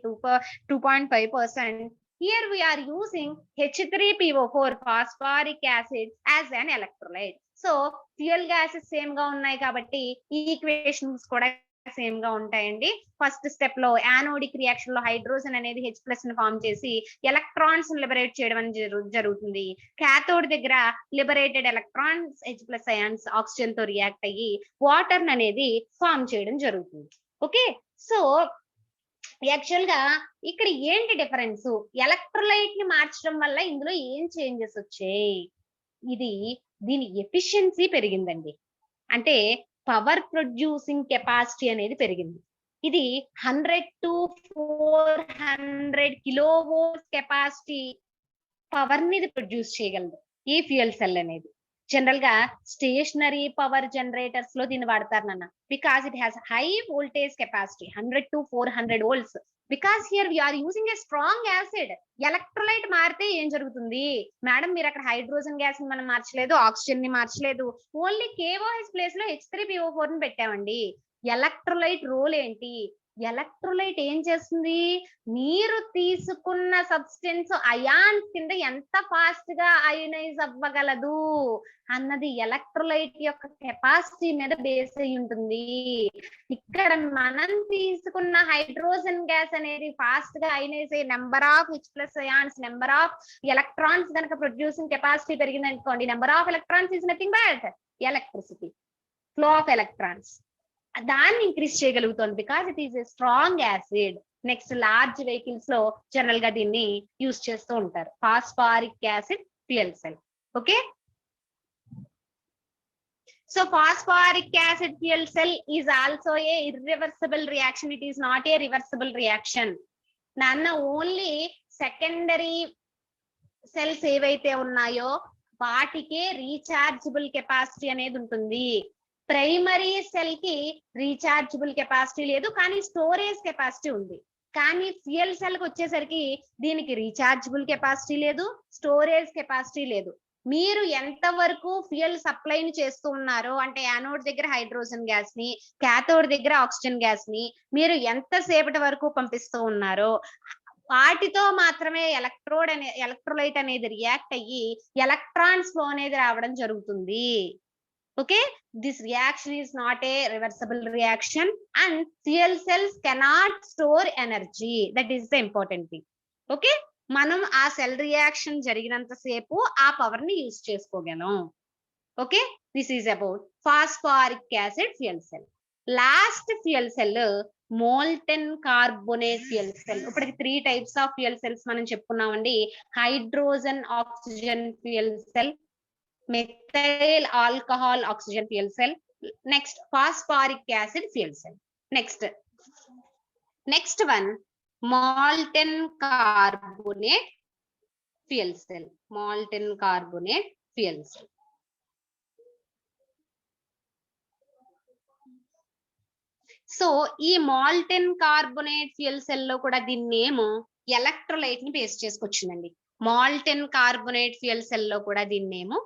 2.5%, here we are using H3PO4 phosphoric acid as an electrolyte. So fuel gases same ga unnai kabatti ee equations kuda same గా ఉంటాయండి. First step లో anodic reaction లో hydrogen అనేది H+ ని form చేసి electrons liberate చేయడం అనేది జరుగుతుంది. క్యాథోడ్ దగ్గర liberated electrons H+ ions oxygen తో రియాక్ట్ అయ్యి వాటర్ అనేది ఫామ్ చేయడం జరుగుతుంది. ఓకే, సో యాక్చువల్ గా ఇక్కడ ఏంటి డిఫరెన్స్? ఎలక్ట్రోలైట్ ని మార్చడం వల్ల ఇందులో ఏం చేంజెస్ వచ్చాయి? దీని ఎఫిషియన్సీ పెరిగిందండి. అంటే పవర్ ప్రొడ్యూసింగ్ కెపాసిటీ అనేది పెరిగింది. ఇది 100 to 400 కిలోవోల్ట్ కెపాసిటీ పవర్ ని ప్రొడ్యూస్ చేయగలదు ఈ ఫ్యూయల్ సెల్ అనేది. జనరల్ గా స్టేషనరీ పవర్ జనరేటర్స్ లో దీన్ని వాడతారు నాన్న, because it has high voltage capacity 100 to 400 volts. Because here we are using a strong acid. Electrolyte మారితే ఏం జరుగుతుంది మేడం? మీరు అక్కడ హైడ్రోజన్ గ్యాస్ ని మనం మార్చలేదు, ఆక్సిజన్ ని మార్చలేదు, ఓన్లీ KOH ప్లేస్ లో H3PO4 ని పెట్టామండి. ఎలక్ట్రోలైట్ రోల్ ఏంటి? ఎలక్ట్రోలైట్ ఏం చేస్తుంది? నీరు తీసుకున్న సబ్స్టెన్స్ అయాన్స్ కింద ఎంత ఫాస్ట్ గా అయనైజ్ అవ్వగలదు అన్నది ఎలక్ట్రోలైట్ యొక్క కెపాసిటీ మీద బేస్ అయి ఉంటుంది. ఇక్కడ మనం తీసుకున్న హైడ్రోజన్ గ్యాస్ అనేది ఫాస్ట్ గా అయనైజ్ అయ్యే number of H+ ions, number of electrons కనుక ప్రొడ్యూసింగ్ కెపాసిటీ పెరిగింది అనుకోండి, number of electrons is nothing but electricity, flow of electrons, దాన్ని ఇంక్రీజ్ చేయగలుగుతుంది. Because it is a strong acid. Next large vehicles లో general గా దీన్ని use చేస్తూ ఉంటారు. Phosphoric acid fuel cell. Okay, so phosphoric acid fuel cell is also a irreversible reaction. It is not a reversible reaction. నాన్న only secondary cells ఏవైతే ఉన్నాయో వాటికే rechargeable capacity అనేది ఉంటుంది. ప్రైమరీ సెల్ కి రీఛార్జబుల్ కెపాసిటీ లేదు, కానీ స్టోరేజ్ కెపాసిటీ ఉంది. కానీ ఫ్యూయల్ సెల్ కి వచ్చేసరికి దీనికి రీఛార్జబుల్ కెపాసిటీ లేదు, స్టోరేజ్ కెపాసిటీ లేదు. మీరు ఎంత వరకు ఫ్యూయల్ సప్లైని చేస్తూ ఉన్నారో, అంటే యానోడ్ దగ్గర హైడ్రోజన్ గ్యాస్ ని, క్యాథోడ్ దగ్గర ఆక్సిజన్ గ్యాస్ ని మీరు ఎంతసేపటి వరకు పంపిస్తూ ఉన్నారో వాటితో మాత్రమే ఎలక్ట్రోలైట్ అనేది రియాక్ట్ అయ్యి ఎలక్ట్రాన్స్ ఫ్లో అనేది రావడం జరుగుతుంది. Okay, this reaction is not a reversible reaction and fuel cells cannot store energy. That is the important thing. Okay, మనం ఆ సెల్ రియాక్షన్ జరిగినంత సేపు ఆ పవర్ ని యూజ్ చేసుకోగలం. Okay, this is about phosphoric acid fuel cell. Last fuel cell molten carbonate fuel cell. ఇప్పటికి 3 types of fuel cells మనం చెప్పుకున్నామండి. Hydrogen oxygen fuel cell, methyl alcohol oxygen fuel cell, next phosphoric acid fuel cell. Next one molten carbonate fuel cell. Molten carbonate fuel cell. So ఈ molten carbonate fuel cell లో కూడా దీని name electrolyte ని base చేసుకొచ్చిందండి. Molten carbonate fuel cell లో కూడా దీని name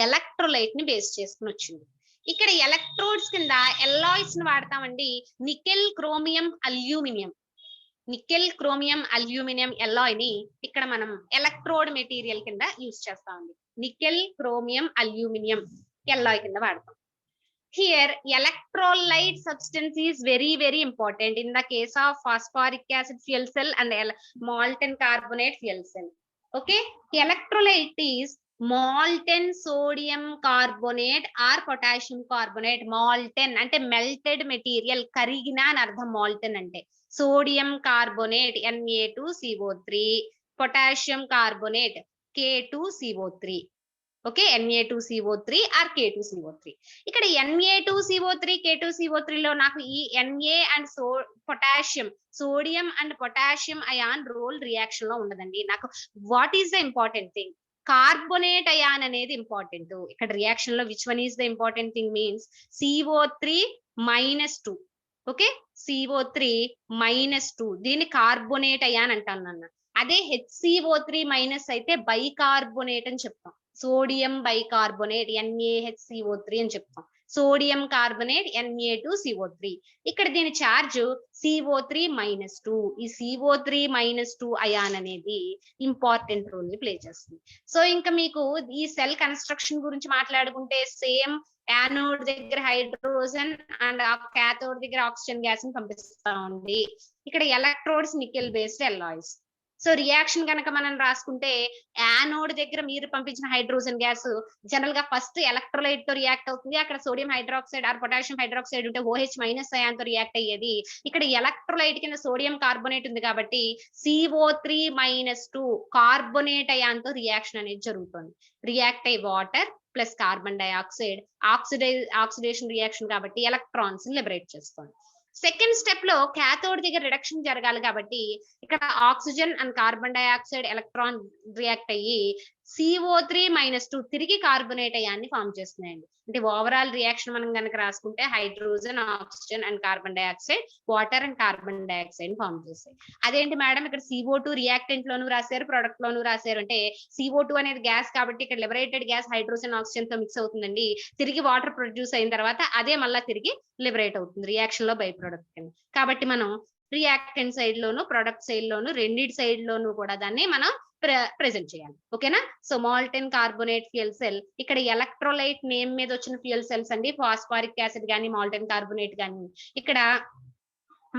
electrolyte ని బేస్ చేసుకుని వచ్చింది. ఇక్కడ ఎలక్ట్రోడ్స్ కింద ఎల్లాయిస్ ని వాడతామండి. Nickel, chromium, aluminium. Nickel, chromium, aluminium alloy ని ఇక్కడ మనం ఎలక్ట్రోడ్ మెటీరియల్ కింద యూజ్ చేస్తామండి. నికెల్, క్రోమియం, అల్యూమినియం ఎల్లాయ్ కింద వాడతాం. Here electrolyte substance is very important in the case of phosphoric acid fuel cell and molten carbonate fuel cell. Okay, electrolyte is molten sodium carbonate or potassium carbonate. molten అంటే melted material, కరిగిన అని అర్థం. molten అంటే sodium carbonate Na2CO3, potassium carbonate K2CO3. Okay, Na2CO3 or K2CO3. ఇక్కడ Na2CO3 K2CO3 లో నాకు ఈ Na and potassium, sodium and potassium ion role reaction లో ఉండదండి. నాకు what is the important thing, carbonate ion అనేది ఇంపార్టెంట్ ఇక్కడ రియాక్షన్ లో. Which one is the important thing means CO3-2. Okay, CO3-2 దీన్ని కార్బోనేట్ అయాన్ అంటాను నాన్న. అదే HCO3- అయితే బైకార్బోనేట్ అని చెప్తాం. సోడియం బైకార్బోనేట్ NaHCO3 అని చెప్తాం. Sodium carbonate Na2CO3. ఇక్కడ దీని చార్జ్ CO3-2. ఈ CO3-2 అయాన్ అనేది ఇంపార్టెంట్ రోల్ ని ప్లే చేస్తుంది. సో ఇంకా మీకు ఈ సెల్ కన్స్ట్రక్షన్ గురించి మాట్లాడుకుంటే సేమ్ యానోడ్ దగ్గర హైడ్రోజన్ అండ్ క్యాథోడ్ దగ్గర ఆక్సిజన్ గ్యాస్ ని పంపిస్తామండి. ఇక్కడ electrodes nickel based alloys. So reaction కనుక మనం రాసుకుంటే యానోడ్ దగ్గర మీరు పంపించిన హైడ్రోజన్ గ్యాస్ జనరల్ గా ఫస్ట్ ఎలక్ట్రోలైట్ తో రియాక్ట్ అవుతుంది. అక్కడ sodium hydroxide or potassium hydroxide ఉంటే OH- అయాన్ తో రియాక్ట్ అయ్యేది. ఇక్కడ ఎలక్ట్రోలైట్ కింద సోడియం కార్బోనేట్ ఉంది కాబట్టి CO3-2 కార్బోనేట్ అయాన్ తో రియాక్షన్ అనేది జరుగుతుంది. రియాక్ట్ అయ్యి water plus carbon dioxide oxidation reaction కాబట్టి ఎలక్ట్రాన్స్ ని లిబరేట్ చేస్తుంది. సెకండ్ స్టెప్ లో క్యాథోడ్ దగ్గర రిడక్షన్ జరగాలి కాబట్టి ఇక్కడ oxygen and carbon dioxide electron react అయ్యి CO3-2 తిరిగి కార్బోనేట్ అయాన్ని ఫామ్ చేస్తున్నాయండి. అంటే ఓవరాల్ రియాక్షన్ మనం కనుక రాసుకుంటే hydrogen, oxygen and carbon dioxide, water and carbon dioxide form చేస్తాయి. అదేంటి మేడం ఇక్కడ CO2 రియాక్టెంట్ లోను రాశారు, ప్రొడక్ట్ లోను రాశారు అంటే CO2 అనేది గ్యాస్ కాబట్టి ఇక్కడ లిబరేటెడ్ గ్యాస్ హైడ్రోజన్, ఆక్సిజన్ తో మిక్స్ అవుతుందండి. తిరిగి వాటర్ ప్రొడ్యూస్ అయిన తర్వాత అదే మళ్ళీ తిరిగి లిబరేట్ అవుతుంది రియాక్షన్ లో బై ప్రొడక్ట్ కింద. కాబట్టి మనం రియాక్టెంట్ సైడ్ లోను, ప్రొడక్ట్ సైడ్ లోను, రెండిటి సైడ్ లోను కూడా దాన్ని మనం ప్రెజెంట్ చేయాలి. ఓకేనా? So molten carbonate fuel cell ఇక్కడ ఎలక్ట్రోలైట్ నేమ్ మీద వచ్చిన ఫ్యూయల్ సెల్స్ అండి. ఫాస్ఫారిక్ యాసిడ్ గానీ, మాల్టెన్ కార్బోనేట్ గానీ. ఇక్కడ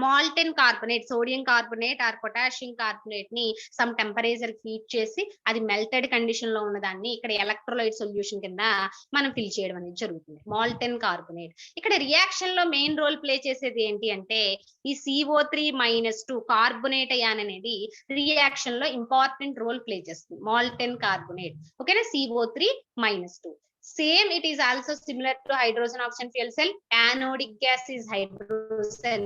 molten carbonate, sodium carbonate or potassium carbonate ని సమ్ టెంపరేచర్ హీట్ చేసి అది మెల్టెడ్ కండిషన్ లో ఉన్నదాన్ని ఇక్కడ ఎలక్ట్రోలైట్ సొల్యూషన్ కింద మనం ఫిల్ చేయడం అనేది జరుగుతుంది. మాల్టెన్ కార్బొనేట్ ఇక్కడ రియాక్షన్ లో మెయిన్ రోల్ ప్లే చేసేది ఏంటి అంటే ఈ CO3-2 కార్బొనేట్ అయాన్ అనేది రియాక్షన్ లో ఇంపార్టెంట్ రోల్ ప్లే చేస్తుంది. మాల్టెన్ కార్బొనేట్ ఓకేనా, CO3-2. Same, it is also similar to hydrogen oxygen fuel cell. Anodic gas is hydrogen,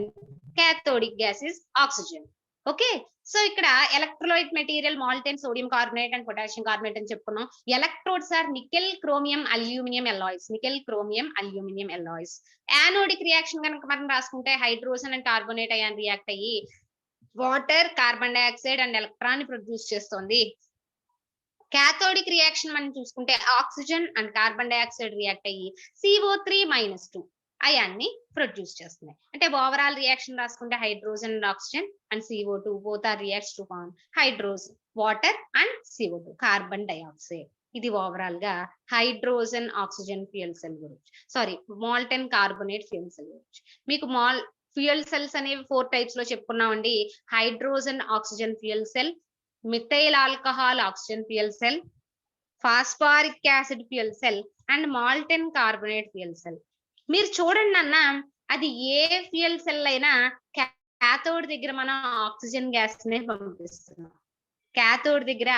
cathodic gas is oxygen. Okay, so ikkada electrolyte material molten sodium carbonate and potassium carbonate అని చెప్పుకున్నాం. Electrodes are nickel chromium aluminum alloys, nickel chromium aluminum alloys. Anodic reaction కనుక మనం రాసుకుంటే hydrogen and carbonate ion react అయ్యి water, carbon dioxide and electron ని produce చేస్తుంది. Cathodic reaction మనం చూసుకుంటే oxygen and carbon dioxide react అయ్యి CO3-2 అయాన్ని ప్రొడ్యూస్ చేస్తున్నాయి. అంటే ఓవరాల్ రియాక్షన్ రాసుకుంటే hydrogen and oxygen and CO2 both are reacts to form hydrogen, water and CO2 carbon dioxide. ఇది ఓవరాల్ గా హైడ్రోజన్ ఆక్సిజన్ ఫ్యూయల్ సెల్ గురించి, sorry molten carbonate fuel cell గురించి. మీకు ఫ్యూయల్ సెల్స్ అనేవి 4 types లో చెప్పుకున్నామండి. Hydrogen oxygen fuel cell, methyl alcohol oxygen fuel cell, phosphoric acid fuel cell and molten carbonate fuel cell. మీరు చూడండి అన్న, అది ఏ ఫ్యూయల్ సెల్ అయినా క్యాథోడ్ దగ్గర మనం ఆక్సిజన్ గ్యాస్ నే పంపిస్తున్నాం, క్యాథోడ్ దగ్గర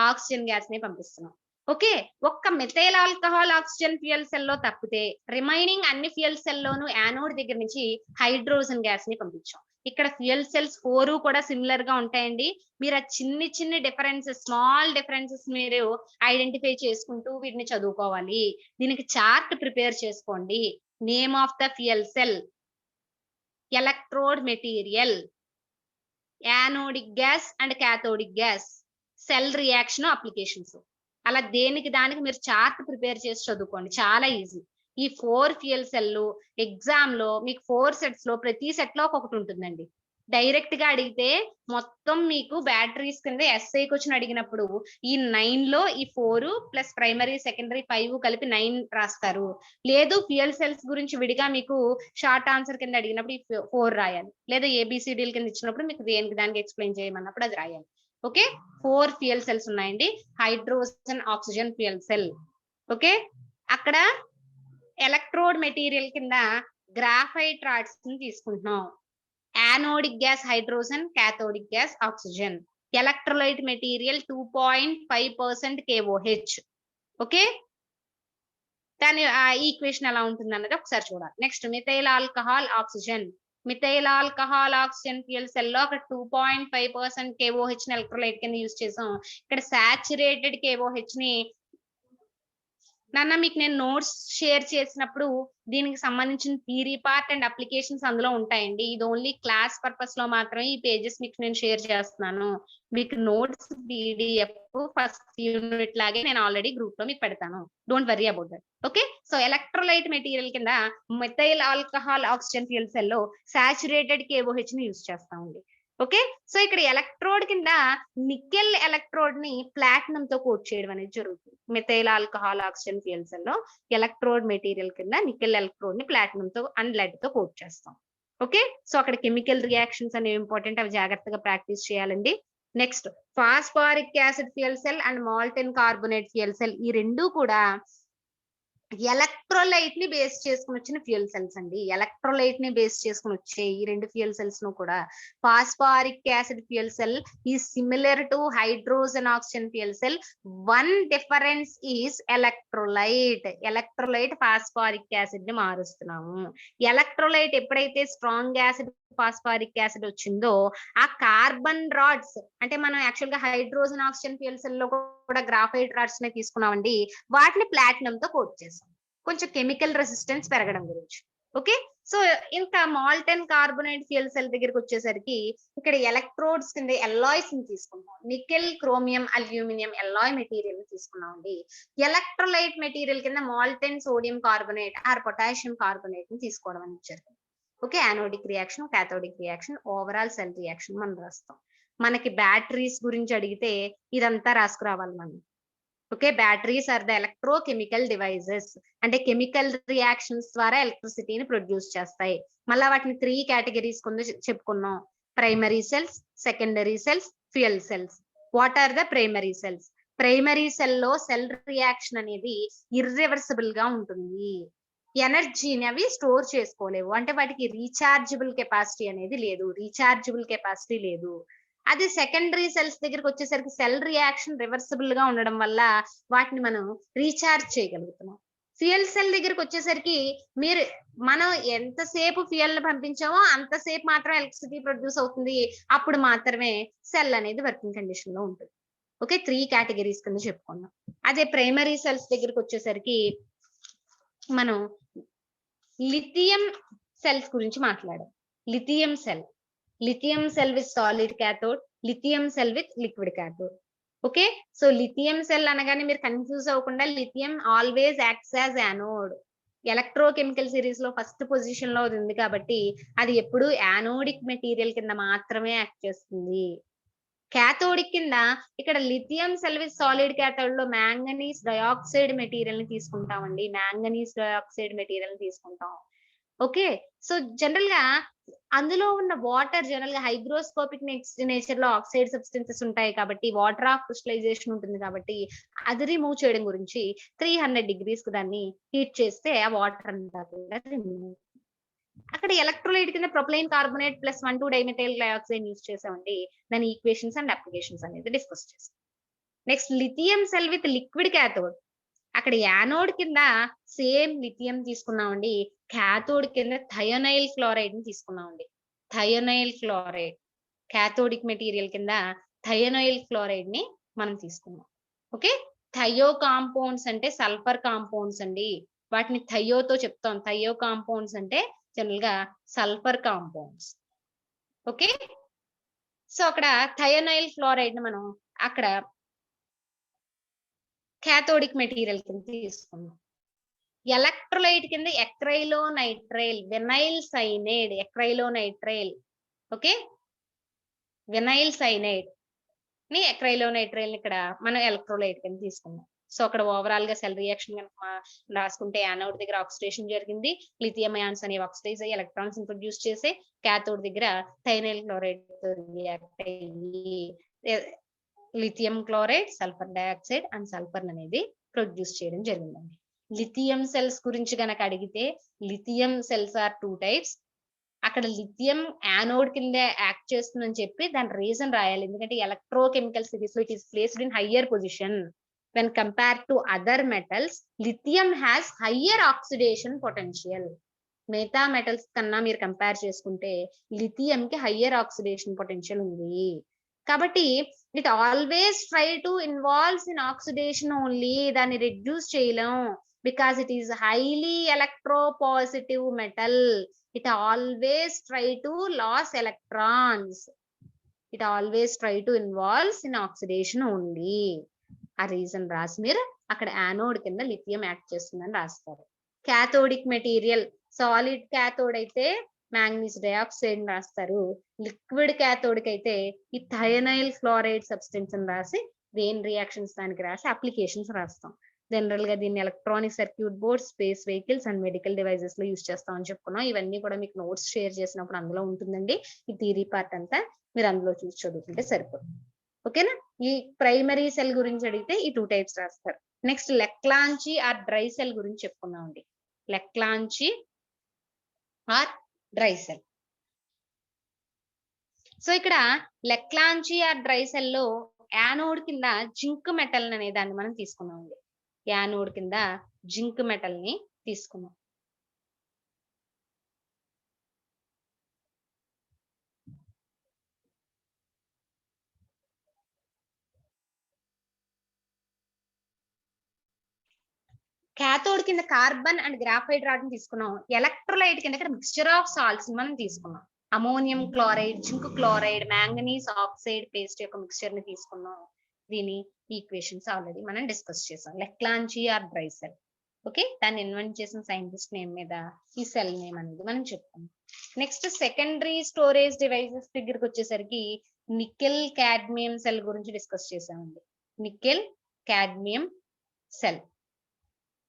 ఆక్సిజన్ గ్యాస్ నే పంపిస్తున్నాం. ఓకే, ఒక్క methyl alcohol oxygen fuel cell లో తప్పితే రిమైనింగ్ అన్ని ఫ్యూయల్ సెల్ లోను యానోడ్ దగ్గర నుంచి హైడ్రోజన్ గ్యాస్ ని పంపించాం. ఇక్కడ ఫ్యూయల్ సెల్స్ 4 కూడా సిమిలర్ గా ఉంటాయండి. మీరు ఆ చిన్ని డిఫరెన్సెస్, స్మాల్ డిఫరెన్సెస్ మీరు ఐడెంటిఫై చేసుకుంటూ వీటిని చదువుకోవాలి. దీనికి చార్ట్ ప్రిపేర్ చేసుకోండి. Name of the fuel cell, electrode material, anodic gas and cathodic gas, cell reaction applications. అలా దేనికి దానికి మీరు చార్ట్ ప్రిపేర్ చేసి చదువుకోండి, చాలా ఈజీ. ఈ 4 ఫ్యూయల్ సెల్ ఎగ్జామ్ లో మీకు 4 సెట్స్ లో ప్రతి సెట్ లో ఒక్కొక్కటి ఉంటుందండి. డైరెక్ట్ గా అడిగితే మొత్తం మీకు బ్యాటరీస్ కింద ఎస్ఐ క్వశ్చన్ అడిగినప్పుడు ఈ 9 లో ఈ 4 ప్లస్ ప్రైమరీ సెకండరీ 5 కలిపి 9 రాస్తారు. లేదు ఫ్యూయల్ సెల్స్ గురించి విడిగా మీకు షార్ట్ ఆన్సర్ కింద అడిగినప్పుడు ఈ 4 రాయాలి. లేదా ఏబిసిడీల కింద ఇచ్చినప్పుడు మీకు దేనికి దానికి ఎక్స్ప్లెయిన్ చేయమన్నప్పుడు అది రాయాలి. ఓకే, 4 ఫ్యూయల్ సెల్స్ ఉన్నాయండి. Hydrogen oxygen fuel cell. Okay, అక్కడ ఎలక్ట్రోడ్ మెటీరియల్ కింద గ్రాఫైట్ రాడ్స్ ని తీసుకుంటున్నాం. Anodic gas hydrogen, cathodic gas oxygen. Electrolyte material 2.5% KOH. Okay, దాని ఈక్వేషన్ ఎలా ఉంటుంది అన్నది ఒకసారి చూడాలి. Next methyl alcohol oxygen. Methyl alcohol oxygen fuel cell లో అక్కడ 2.5% KOH ని ఎలక్ట్రోలైట్ కింద యూజ్ చేసాం. ఇక్కడ సాచురేటెడ్ KOH ని నాన్న మీకు నేను నోట్స్ షేర్ చేసినప్పుడు దీనికి సంబంధించిన థియరీ పార్ట్ అండ్ అప్లికేషన్స్ అందులో ఉంటాయండి. ఇది ఓన్లీ క్లాస్ పర్పస్ లో మాత్రమే ఈ పేజెస్ మీకు నేను షేర్ చేస్తున్నాను. మీకు నోట్స్ PDF ఫస్ట్ యూనిట్ లాగే నేను ఆల్రెడీ గ్రూప్ లో మీకు పెడతాను. Don't worry about that. Okay, so electrolyte material కింద methyl alcohol oxygen fuel cell లో సాచురేటెడ్ KOH ని యూజ్ చేస్తామండి. ఓకే, సో ఇక్కడ ఎలక్ట్రోడ్ కింద నికెల్ ఎలక్ట్రోడ్ ని ప్లాటినం తో కోట్ చేయడం అనేది జరుగుతుంది. Methyl alcohol oxygen fuel cell లో ఎలక్ట్రోడ్ మెటీరియల్ కింద నికెల్ ఎలక్ట్రోడ్ ని ప్లాటినం తో అండ్ లెడ్ తో కోట్ చేస్తాం. ఓకే, సో అక్కడ కెమికల్ రియాక్షన్స్ అనేవి ఇంపార్టెంట్, అవి జాగ్రత్తగా ప్రాక్టీస్ చేయాలండి. Next phosphoric acid fuel cell and molten carbonate fuel cell, ఈ రెండు కూడా ఎలక్ట్రోలైట్ ని బేస్ చేసుకుని వచ్చిన ఫ్యూయల్ సెల్స్ అండి. ఎలక్ట్రోలైట్ ని బేస్ చేసుకుని వచ్చే ఈ రెండు ఫ్యూయల్ సెల్స్ ను కూడా ఫాస్ఫారిక్ యాసిడ్ ఫ్యూయల్ సెల్ ఈ similar to hydrogen oxygen fuel cell. One difference is electrolyte. Electrolyte phosphoric acid ని మారుస్తున్నాము. ఎలక్ట్రోలైట్ ఎప్పుడైతే స్ట్రాంగ్ యాసిడ్ ఫాస్ఫారిక్ యాసిడ్ వచ్చిందో ఆ కార్బన్ రాడ్స్, అంటే మనం యాక్చువల్ గా హైడ్రోజన్ ఆక్సిజన్ ఫ్యూయల్ సెల్ లో కూడా గ్రాఫైట్ రాడ్స్ ని తీసుకున్నామండి, వాటిని ప్లాటినం తో కోట్ చేసాం కొంచెం కెమికల్ రెసిస్టెన్స్ పెరగడం గురించి. ఓకే, సో ఇంకా మాల్టెన్ కార్బొనేట్ ఫ్యూయల్ సెల్ దగ్గరికి వచ్చేసరికి ఇక్కడ ఎలక్ట్రోడ్స్ కింద ఎల్లాయ్స్ ని తీసుకున్నాం. Nickel chromium aluminium alloy material ని తీసుకున్నాం అండి. ఎలక్ట్రోలైట్ మెటీరియల్ కింద molten sodium carbonate or potassium carbonate ని తీసుకోవడం అనేది జరిగింది. Okay, anodic reaction, cathodic reaction, overall cell reaction మనం రాస్తాం. మనకి బ్యాటరీస్ గురించి అడిగితే ఇదంతా రాసుకురావాలి మనం. Okay, batteries are the electrochemical devices, అంటే కెమికల్ రియాక్షన్స్ ద్వారా ఎలక్ట్రిసిటీని ప్రొడ్యూస్ చేస్తాయి. మళ్ళీ వాటిని 3 కేటగిరీస్ కింద చెప్పుకున్నాం. Primary cells, secondary cells, fuel cells. What are the primary cells? Primary cell లో సెల్ రియాక్షన్ అనేది ఇర్రివర్సిబుల్ గా ఉంటుంది. ఎనర్జీని అవి స్టోర్ చేసుకోలేవు, అంటే వాటికి రీఛార్జబుల్ కెపాసిటీ అనేది లేదు, రీఛార్జబుల్ కెపాసిటీ లేదు. అది సెకండరీ సెల్స్ దగ్గరికి వచ్చేసరికి సెల్ రియాక్షన్ రివర్సిబుల్ గా ఉండడం వల్ల వాటిని మనం రీఛార్జ్ చేయగలుగుతున్నాం. ఫ్యూయల్ సెల్ దగ్గరికి వచ్చేసరికి మనం ఎంతసేపు ఫ్యూయల్ ని పంపించామో అంతసేపు మాత్రం ఎలక్ట్రిసిటీ ప్రొడ్యూస్ అవుతుంది, అప్పుడు మాత్రమే సెల్ అనేది వర్కింగ్ కండిషన్ లో ఉంటుంది. ఓకే, 3 కేటగిరీస్ కింద చెప్పుకున్నాం. అదే ప్రైమరీ సెల్స్ దగ్గరికి వచ్చేసరికి మనం లిథియం సెల్స్ గురించి మాట్లాడాం. Lithium cell with solid cathode, lithium cell with liquid cathode. Okay, so lithium cell అనగానే మీరు కన్ఫ్యూజ్ అవ్వకుండా, lithium always acts as anode. Electrochemical series లో ఫస్ట్ పొజిషన్ లో ఉంది కాబట్టి అది ఎప్పుడు యానోడిక్ మెటీరియల్ కింద మాత్రమే యాక్ట్ చేస్తుంది. క్యాథోడిక్ కింద ఇక్కడ lithium cell with solid cathode లో మ్యాంగనీస్ డయాక్సైడ్ మెటీరియల్ ని తీసుకుంటామండి, మ్యాంగనీస్ డయాక్సైడ్ మెటీరియల్ ని తీసుకుంటాం. ఓకే, సో జనరల్ గా అందులో ఉన్న వాటర్ జనరల్ గా హైగ్రోస్కోపిక్ నేచర్ లో ఆక్సైడ్ సబ్స్టెన్సెస్ ఉంటాయి కాబట్టి, వాటర్ ఆఫ్ క్రిస్టలైజేషన్ ఉంటుంది కాబట్టి అది రిమూవ్ చేయడం గురించి 300 degrees కు దాన్ని హీట్ చేస్తే ఆ వాటర్ అంతా కూడా రిమూవ్. అక్కడ ఎలక్ట్రోలైట్ కింద ప్రొపైలిన్ కార్బోనేట్ ప్లస్ 1,2-డైమెథైల్ డయాక్సైడ్ యూజ్ చేసామండి. దాని ఈక్వేషన్స్ అండ్ అప్లికేషన్స్ అనేది డిస్కస్ చేసాం. Next lithium cell with liquid cathode. అక్కడ యానోడ్ కింద సేమ్ లిథియం తీసుకున్నామండి, క్యాథోడ్ కింద థయోనైల్ క్లోరైడ్ ని తీసుకున్నామండి. థయోనైల్ క్లోరైడ్ క్యాథోడిక్ మెటీరియల్ కింద థయోనైల్ క్లోరైడ్ ని మనం తీసుకున్నాం. ఓకే, థయో కాంపౌండ్స్ అంటే సల్ఫర్ కాంపౌండ్స్ అండి, వాటిని థయోతో చెప్తాం. థయో కాంపౌండ్స్ అంటే జనరల్ గా సల్ఫర్ కాంపౌండ్స్. ఓకే, సో అక్కడ థయోనైల్ క్లోరైడ్ ని మనం అక్కడ క్యాథోడిక్ మెటీరియల్ కింద తీసుకున్నాం. ఎలక్ట్రోలైట్ కింద acrylonitrile, vinyl cyanide, acrylonitrile. Okay, vinyl cyanide ని ఎక్రైలోనైట్రైల్ ఇక్కడ మనం ఎలక్ట్రోలైట్ కింద తీసుకున్నాం. సో అక్కడ ఓవరాల్ గా సెల్ రియాక్షన్ కనుక రాసుకుంటే యానోడ్ దగ్గర ఆక్సిడేషన్ జరిగింది, లిథియం అయాన్స్ అనేవి ఆక్సిడైజ్ అయ్యి ఎలక్ట్రాన్స్ ప్రొడ్యూస్ చేసే, క్యాథోడ్ దగ్గర థైనైల్ క్లోరైడ్ తో రియాక్ట్ అయ్యి lithium chloride, sulphur dioxide and sulphur అనేది ప్రొడ్యూస్ చేయడం జరిగిందండి. లిథియం సెల్స్ గురించి కనుక అడిగితే, లిథియం సెల్స్ ఆర్ 2 types. అక్కడ లిథియం యానోడ్ కింద యాక్ట్ చేస్తుందని చెప్పి దాని రీజన్ రాయాలి, ఎందుకంటే ఎలక్ట్రోకెమికల్ సిరీస్ లో it is placed in higher position when compared to other metals. Lithium has higher oxidation potential. మిగతా మెటల్స్ కన్నా మీరు కంపేర్ చేసుకుంటే లిథియం కి హయ్యర్ ఆక్సిడేషన్ పొటెన్షియల్ ఉంది కాబట్టి it always try to involves in oxidation only, దాన్ని reduce చేయలేం because it is highly electropositive metal. It always try to loss electrons, it always try to involves in oxidation only. ఆ reason రాసి మీరు అక్కడ anode కింద lithium act చేస్తుందని రాస్తారు. Cathodic material solid cathode అయితే మ్యాంగనీస్ డయాక్సైడ్ రాస్తారు, లిక్విడ్ క్యాథోడ్ కి అయితే ఈ థయోనైల్ క్లోరైడ్ సబ్స్టెన్స్ అని రాసి దేని రియాక్షన్స్ దానికి రాసి అప్లికేషన్స్ రాస్తాం. జనరల్ గా దీన్ని electronic circuit board, space vehicles and medical devices లో యూజ్ చేస్తాం అని చెప్పుకున్నాం. ఇవన్నీ కూడా మీకు నోట్స్ షేర్ చేసినప్పుడు అందులో ఉంటుందండి. ఈ థియరీ పార్ట్ అంతా మీరు అందులో చూసి చదువుకుంటే సరిపోతుంది. ఓకేనా, ఈ ప్రైమరీ సెల్ గురించి అడిగితే ఈ 2 types రాస్తారు. నెక్స్ట్ లెక్లాంచి ఆర్ డ్రై సెల్ గురించి చెప్పుకున్నామండి. లెక్లాంచి ఆర్ డ్రై సెల్. సో ఇక్కడ లెక్లాంచి ఆర్ డ్రై సెల్ లో యానోడ్ కింద జింక్ మెటల్ అనే దాన్ని మనం తీసుకున్నామండి. యానోడ్ కింద జింక్ మెటల్ ని తీసుకున్నాం. క్యాథోడ్ కింద కార్బన్ అండ్ గ్రాఫైట్ రాడ్ ని తీసుకున్నాం. ఎలక్ట్రోలైట్ కింద ఇక్కడ మిక్స్చర్ ఆఫ్ సాల్ట్స్ మనం తీసుకున్నాం. Ammonium chloride, zinc chloride, manganese oxide paste యొక్క మిక్స్చర్ ని తీసుకున్నాం. దీని ఈక్వేషన్స్ ఆల్రెడీ మనం డిస్కస్ చేసాం. Leclanche or dry cell. Okay, దాన్ని ఇన్వెంట్ చేసిన సైంటిస్ట్ నేమ్ మీద ఈ సెల్ నేమ్ అనేది మనం చెప్పుకున్నాం. నెక్స్ట్ సెకండరీ స్టోరేజ్ డివైసెస్ దగ్గరికి వచ్చేసరికి నికెల్ కాడ్మియం సెల్ గురించి డిస్కస్ చేసామండి. Nickel cadmium cell.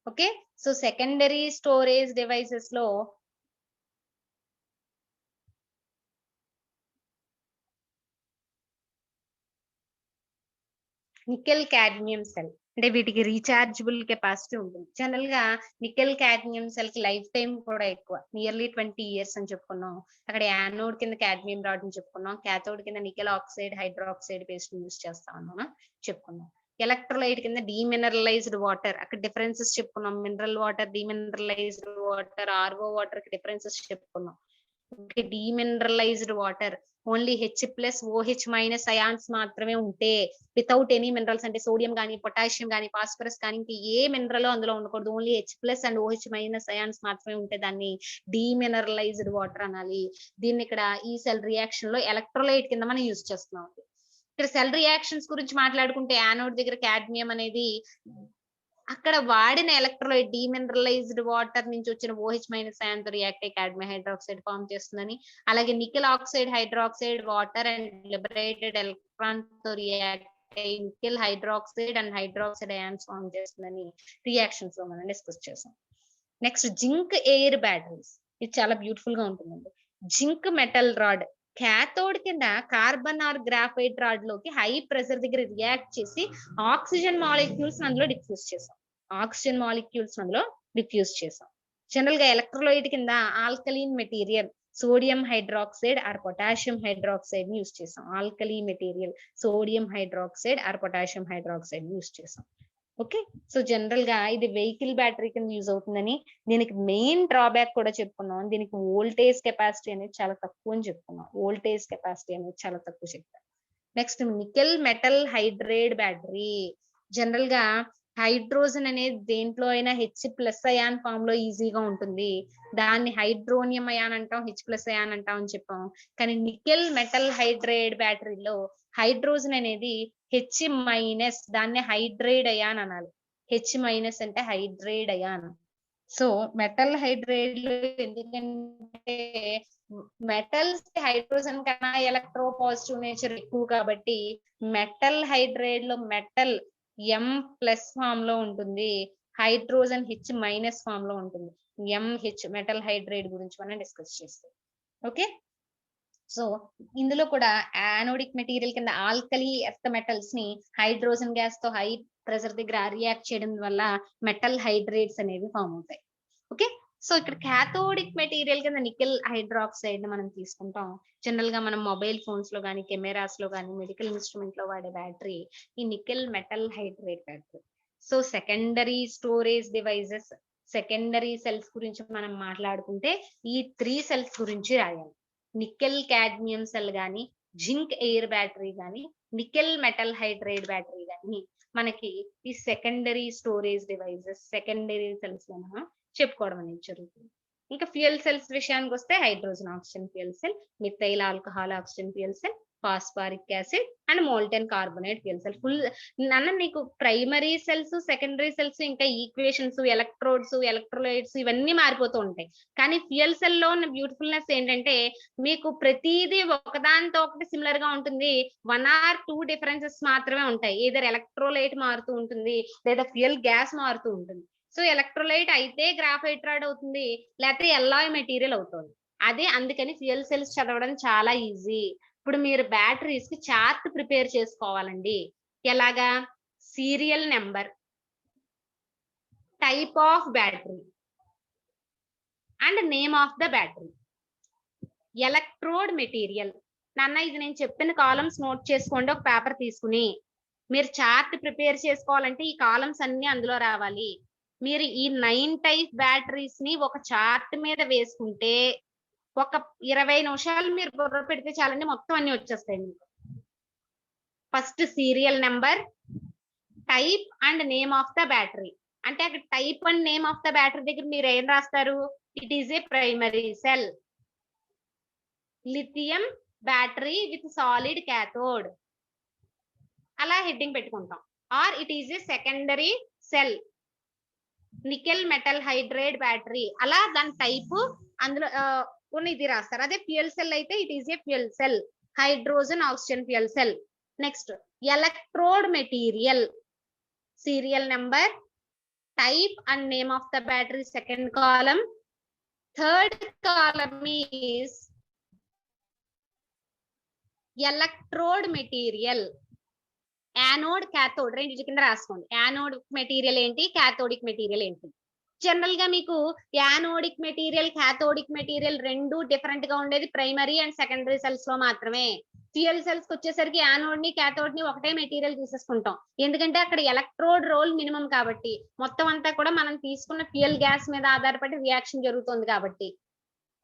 Okay, so secondary storage devices లో నికెల్ కాడ్మియం సెల్, అంటే వీటికి రీచార్జబుల్ కెపాసిటీ ఉంటుంది. జనరల్ గా నికెల్ కాడ్మియం సెల్ కి లైఫ్ టైం కూడా ఎక్కువ, నియర్లీ 20 years అని చెప్పుకున్నాం. అక్కడ యానోడ్ కింద కాడ్మియం రాడ్ అని చెప్పుకున్నాం, క్యాథోడ్ కింద nickel oxide hydroxide paste use చేస్తాం మనం చెప్పుకున్నాం. ఎలక్ట్రోలైట్ కింద డీమినరలైజ్డ్ వాటర్, అక్కడ డిఫరెన్సెస్ చెప్పుకున్నాం. Mineral water, demineralised water, RO water కి డిఫరెన్సెస్ చెప్పుకున్నాం. Demineralised water only H+OH- ions మాత్రమే ఉంటే, వితౌట్ ఎనీ మినరల్స్, అంటే సోడియం కానీ పొటాషియం కానీ ఫాస్ఫరస్ కానీ ఇంకా ఏ మినరల్ అందులో ఉండకూడదు, only H+ and OH- ions మాత్రమే ఉంటే దాన్ని డీమినరలైజ్డ్ వాటర్ అనాలి. దీన్ని ఇక్కడ ఈ సెల్ రియాక్షన్ లో ఎలక్ట్రోలైట్ కింద మనం యూజ్ చేస్తున్నాం. ఇక్కడ సెల్ రియాక్షన్స్ గురించి మాట్లాడుకుంటే యానోడ్ దగ్గర కాడ్మియం అనేది అక్కడ వాడిన ఎలక్ట్రోలైట్ డీమినరలైజ్డ్ వాటర్ నుంచి వచ్చిన OH- అయాన్ తో రియాక్ట్ అయ్యి కాడ్మియం హైడ్రాక్సైడ్ ఫార్మ్ చేస్తుందని, అలాగే nickel oxide hydroxide water and liberated electron తో రియాక్ట్ అయ్యి nickel hydroxide and hydroxide ions form చేస్తుందని రియాక్షన్స్ లో మనం డిస్కస్ చేసాం. నెక్స్ట్ జింక్ ఎయిర్ బ్యాటరీస్, ఇది చాలా బ్యూటిఫుల్ గా ఉంటుందండి. జింక్ మెటల్ రాడ్ క్యాథోడ్ కింద కార్బన్ ఆర్ గ్రాఫైట్ రాడ్ లోకి హై ప్రెషర్ దగ్గర రియాక్ట్ చేసి ఆక్సిజన్ మాలిక్యూల్స్ అందులో డిఫ్యూజ్ చేసాం. జనరల్ గా ఎలక్ట్రోలైట్ కింద alkaline material sodium hydroxide or potassium hydroxide ని యూస్ చేసాం. Alkali material sodium hydroxide or potassium hydroxide ని యూస్ చేసాం. ఓకే, సో జనరల్ గా ఇది వెహికల్ బ్యాటరీ కింద యూజ్ అవుతుందని, దీనికి మెయిన్ డ్రాబ్యాక్ కూడా చెప్పుకున్నాం. దీనికి వోల్టేజ్ కెపాసిటీ అనేది చాలా తక్కువ అని చెప్పుకున్నాం. Next nickel metal hydride battery, general గా హైడ్రోజన్ అనేది దేంట్లో అయినా H+ అయాన్ ఫామ్ లో ఈజీగా ఉంటుంది, దాన్ని హైడ్రోనియం అయాన్ అంటాం, H+ అయాన్ అంటాం అని చెప్పాం. కానీ నికెల్ మెటల్ హైడ్రైడ్ బ్యాటరీలో హైడ్రోజన్ అనేది H-, దాన్ని హైడ్రైడ్ అయాన్ అనాలి. H- అంటే hydride ion. So metal hydride లో ఎందుకంటే మెటల్స్ హైడ్రోజన్ కన్నా ఎలక్ట్రో పాజిటివ్ నేచర్ ఎక్కువ కాబట్టి మెటల్ హైడ్రైడ్ లో మెటల్ M+ ఫామ్ లో ఉంటుంది, హైడ్రోజన్ H- ఫామ్ లో ఉంటుంది. MH మెటల్ హైడ్రైడ్ గురించి మనం డిస్కస్ చేస్తాం. ఓకే, సో ఇందులో కూడా యానోడిక్ మెటీరియల్ కింద ఆల్కలీ ఎర్త్ మెటల్స్ ని హైడ్రోజన్ గ్యాస్ తో హై ప్రెషర్ దగ్గర రియాక్ట్ చేయడం వల్ల మెటల్ హైడ్రేట్స్ అనేవి ఫామ్ అవుతాయి. ఓకే, సో ఇక్కడ క్యాథోడిక్ మెటీరియల్ కింద నికెల్ హైడ్రాక్సైడ్ ని మనం తీసుకుంటాం. జనరల్ గా మనం మొబైల్ ఫోన్స్ లో కానీ కెమెరాస్ లో కానీ మెడికల్ ఇన్స్ట్రుమెంట్ లో వాడే బ్యాటరీ ఈ nickel metal hydrate battery. So secondary storage devices, secondary cells గురించి మనం మాట్లాడుకుంటే ఈ 3 సెల్స్ గురించి రాయాలి. నికెల్ కాడ్మియం సెల్ గాని, జింక్ ఎయిర్ బ్యాటరీ గాని, నికెల్ మెటల్ హైడ్రైడ్ బ్యాటరీ గాని మనకి ఈ secondary storage devices, secondary cells లో మనం చెప్పుకోవడం అనేది జరుగుతుంది. ఇంకా ఫ్యూయల్ సెల్స్ విషయానికి వస్తే hydrogen oxygen fuel cell, methyl alcohol oxygen fuel cell, phosphoric acid and molten carbonate fuel cell. Full నన్న నీకు ప్రైమరీ సెల్స్, సెకండరీ సెల్స్, ఇంకా ఈక్వేషన్స్, ఎలక్ట్రోడ్స్, ఎలక్ట్రోలైట్స్ ఇవన్నీ మారిపోతూ ఉంటాయి. కానీ ఫ్యూయల్ సెల్ లో ఉన్న బ్యూటిఫుల్నెస్ ఏంటంటే మీకు ప్రతిదీ ఒకదానితో ఒకటి సిమిలర్ గా ఉంటుంది. 1 or 2 డిఫరెన్సెస్ మాత్రమే ఉంటాయి. ఏదర్ ఎలక్ట్రోలైట్ మారుతూ ఉంటుంది లేదా ఫ్యూయల్ గ్యాస్ మారుతూ ఉంటుంది. సో ఎలక్ట్రోలైట్ అయితే గ్రాఫైట్ రాడ్ అవుతుంది, లేకపోతే ఎల్లాయ్ మెటీరియల్ అవుతుంది. అదే అందుకని ఫ్యూయల్ సెల్స్ చదవడం చాలా ఈజీ. ఇప్పుడు మీరు బ్యాటరీస్ కి చార్ట్ ప్రిపేర్ చేసుకోవాలండి. ఎలాగా? Serial number, type of battery and name of the battery, electrode material. నాన్న ఇది నేను చెప్పిన కాలమ్స్ నోట్ చేసుకోండి ఒక పేపర్ తీసుకుని. మీరు చార్ట్ ప్రిపేర్ చేసుకోవాలంటే ఈ కాలమ్స్ అన్ని అందులో రావాలి. మీరు ఈ 9 టైప్ బ్యాటరీస్ ని ఒక చార్ట్ మీద వేసుకుంటే ఒక 20 నిమిషాలు మీరు బుర్ర పెడితే చాలండి, మొత్తం అన్ని వచ్చేస్తాయి మీకు. First serial number, type and name of the battery. అంటే అక్కడ type and name of the battery దగ్గర మీరు ఏం రాస్తారు? It is a primary cell, lithium battery with solid cathode, అలా హెడ్డింగ్ పెట్టుకుంటాం. Or it is a secondary cell, nickel metal hydride battery, అలా దాని టైప్ అందులో ఇది రాస్తారు. అదే ఫ్యూయల్ సెల్ అయితే it is a fuel cell, hydrogen oxygen fuel cell. Next electrode material, serial number, type and name of the battery, second column. Third column is electrode material. Anode cathode రెండు కింద రాసుకోండి. Anode material ఏంటి, cathodic material ఏంటి. General గా మీకు anodic material, cathodic material రెండు different గా ఉండేది ప్రైమరీ అండ్ సెకండరీ సెల్స్ లో మాత్రమే. ఫ్యూయల్ సెల్స్ కి వచ్చేసరికి యానోడ్ ని క్యాథోడ్ ని ఒకటే మెటీరియల్ తీసేసుకుంటాం, ఎందుకంటే అక్కడ ఎలక్ట్రోడ్ రోల్ మినిమం కాబట్టి, మొత్తం అంతా కూడా మనం తీసుకున్న ఫ్యూయల్ గ్యాస్ మీద ఆధారపడి రియాక్షన్ జరుగుతుంది కాబట్టి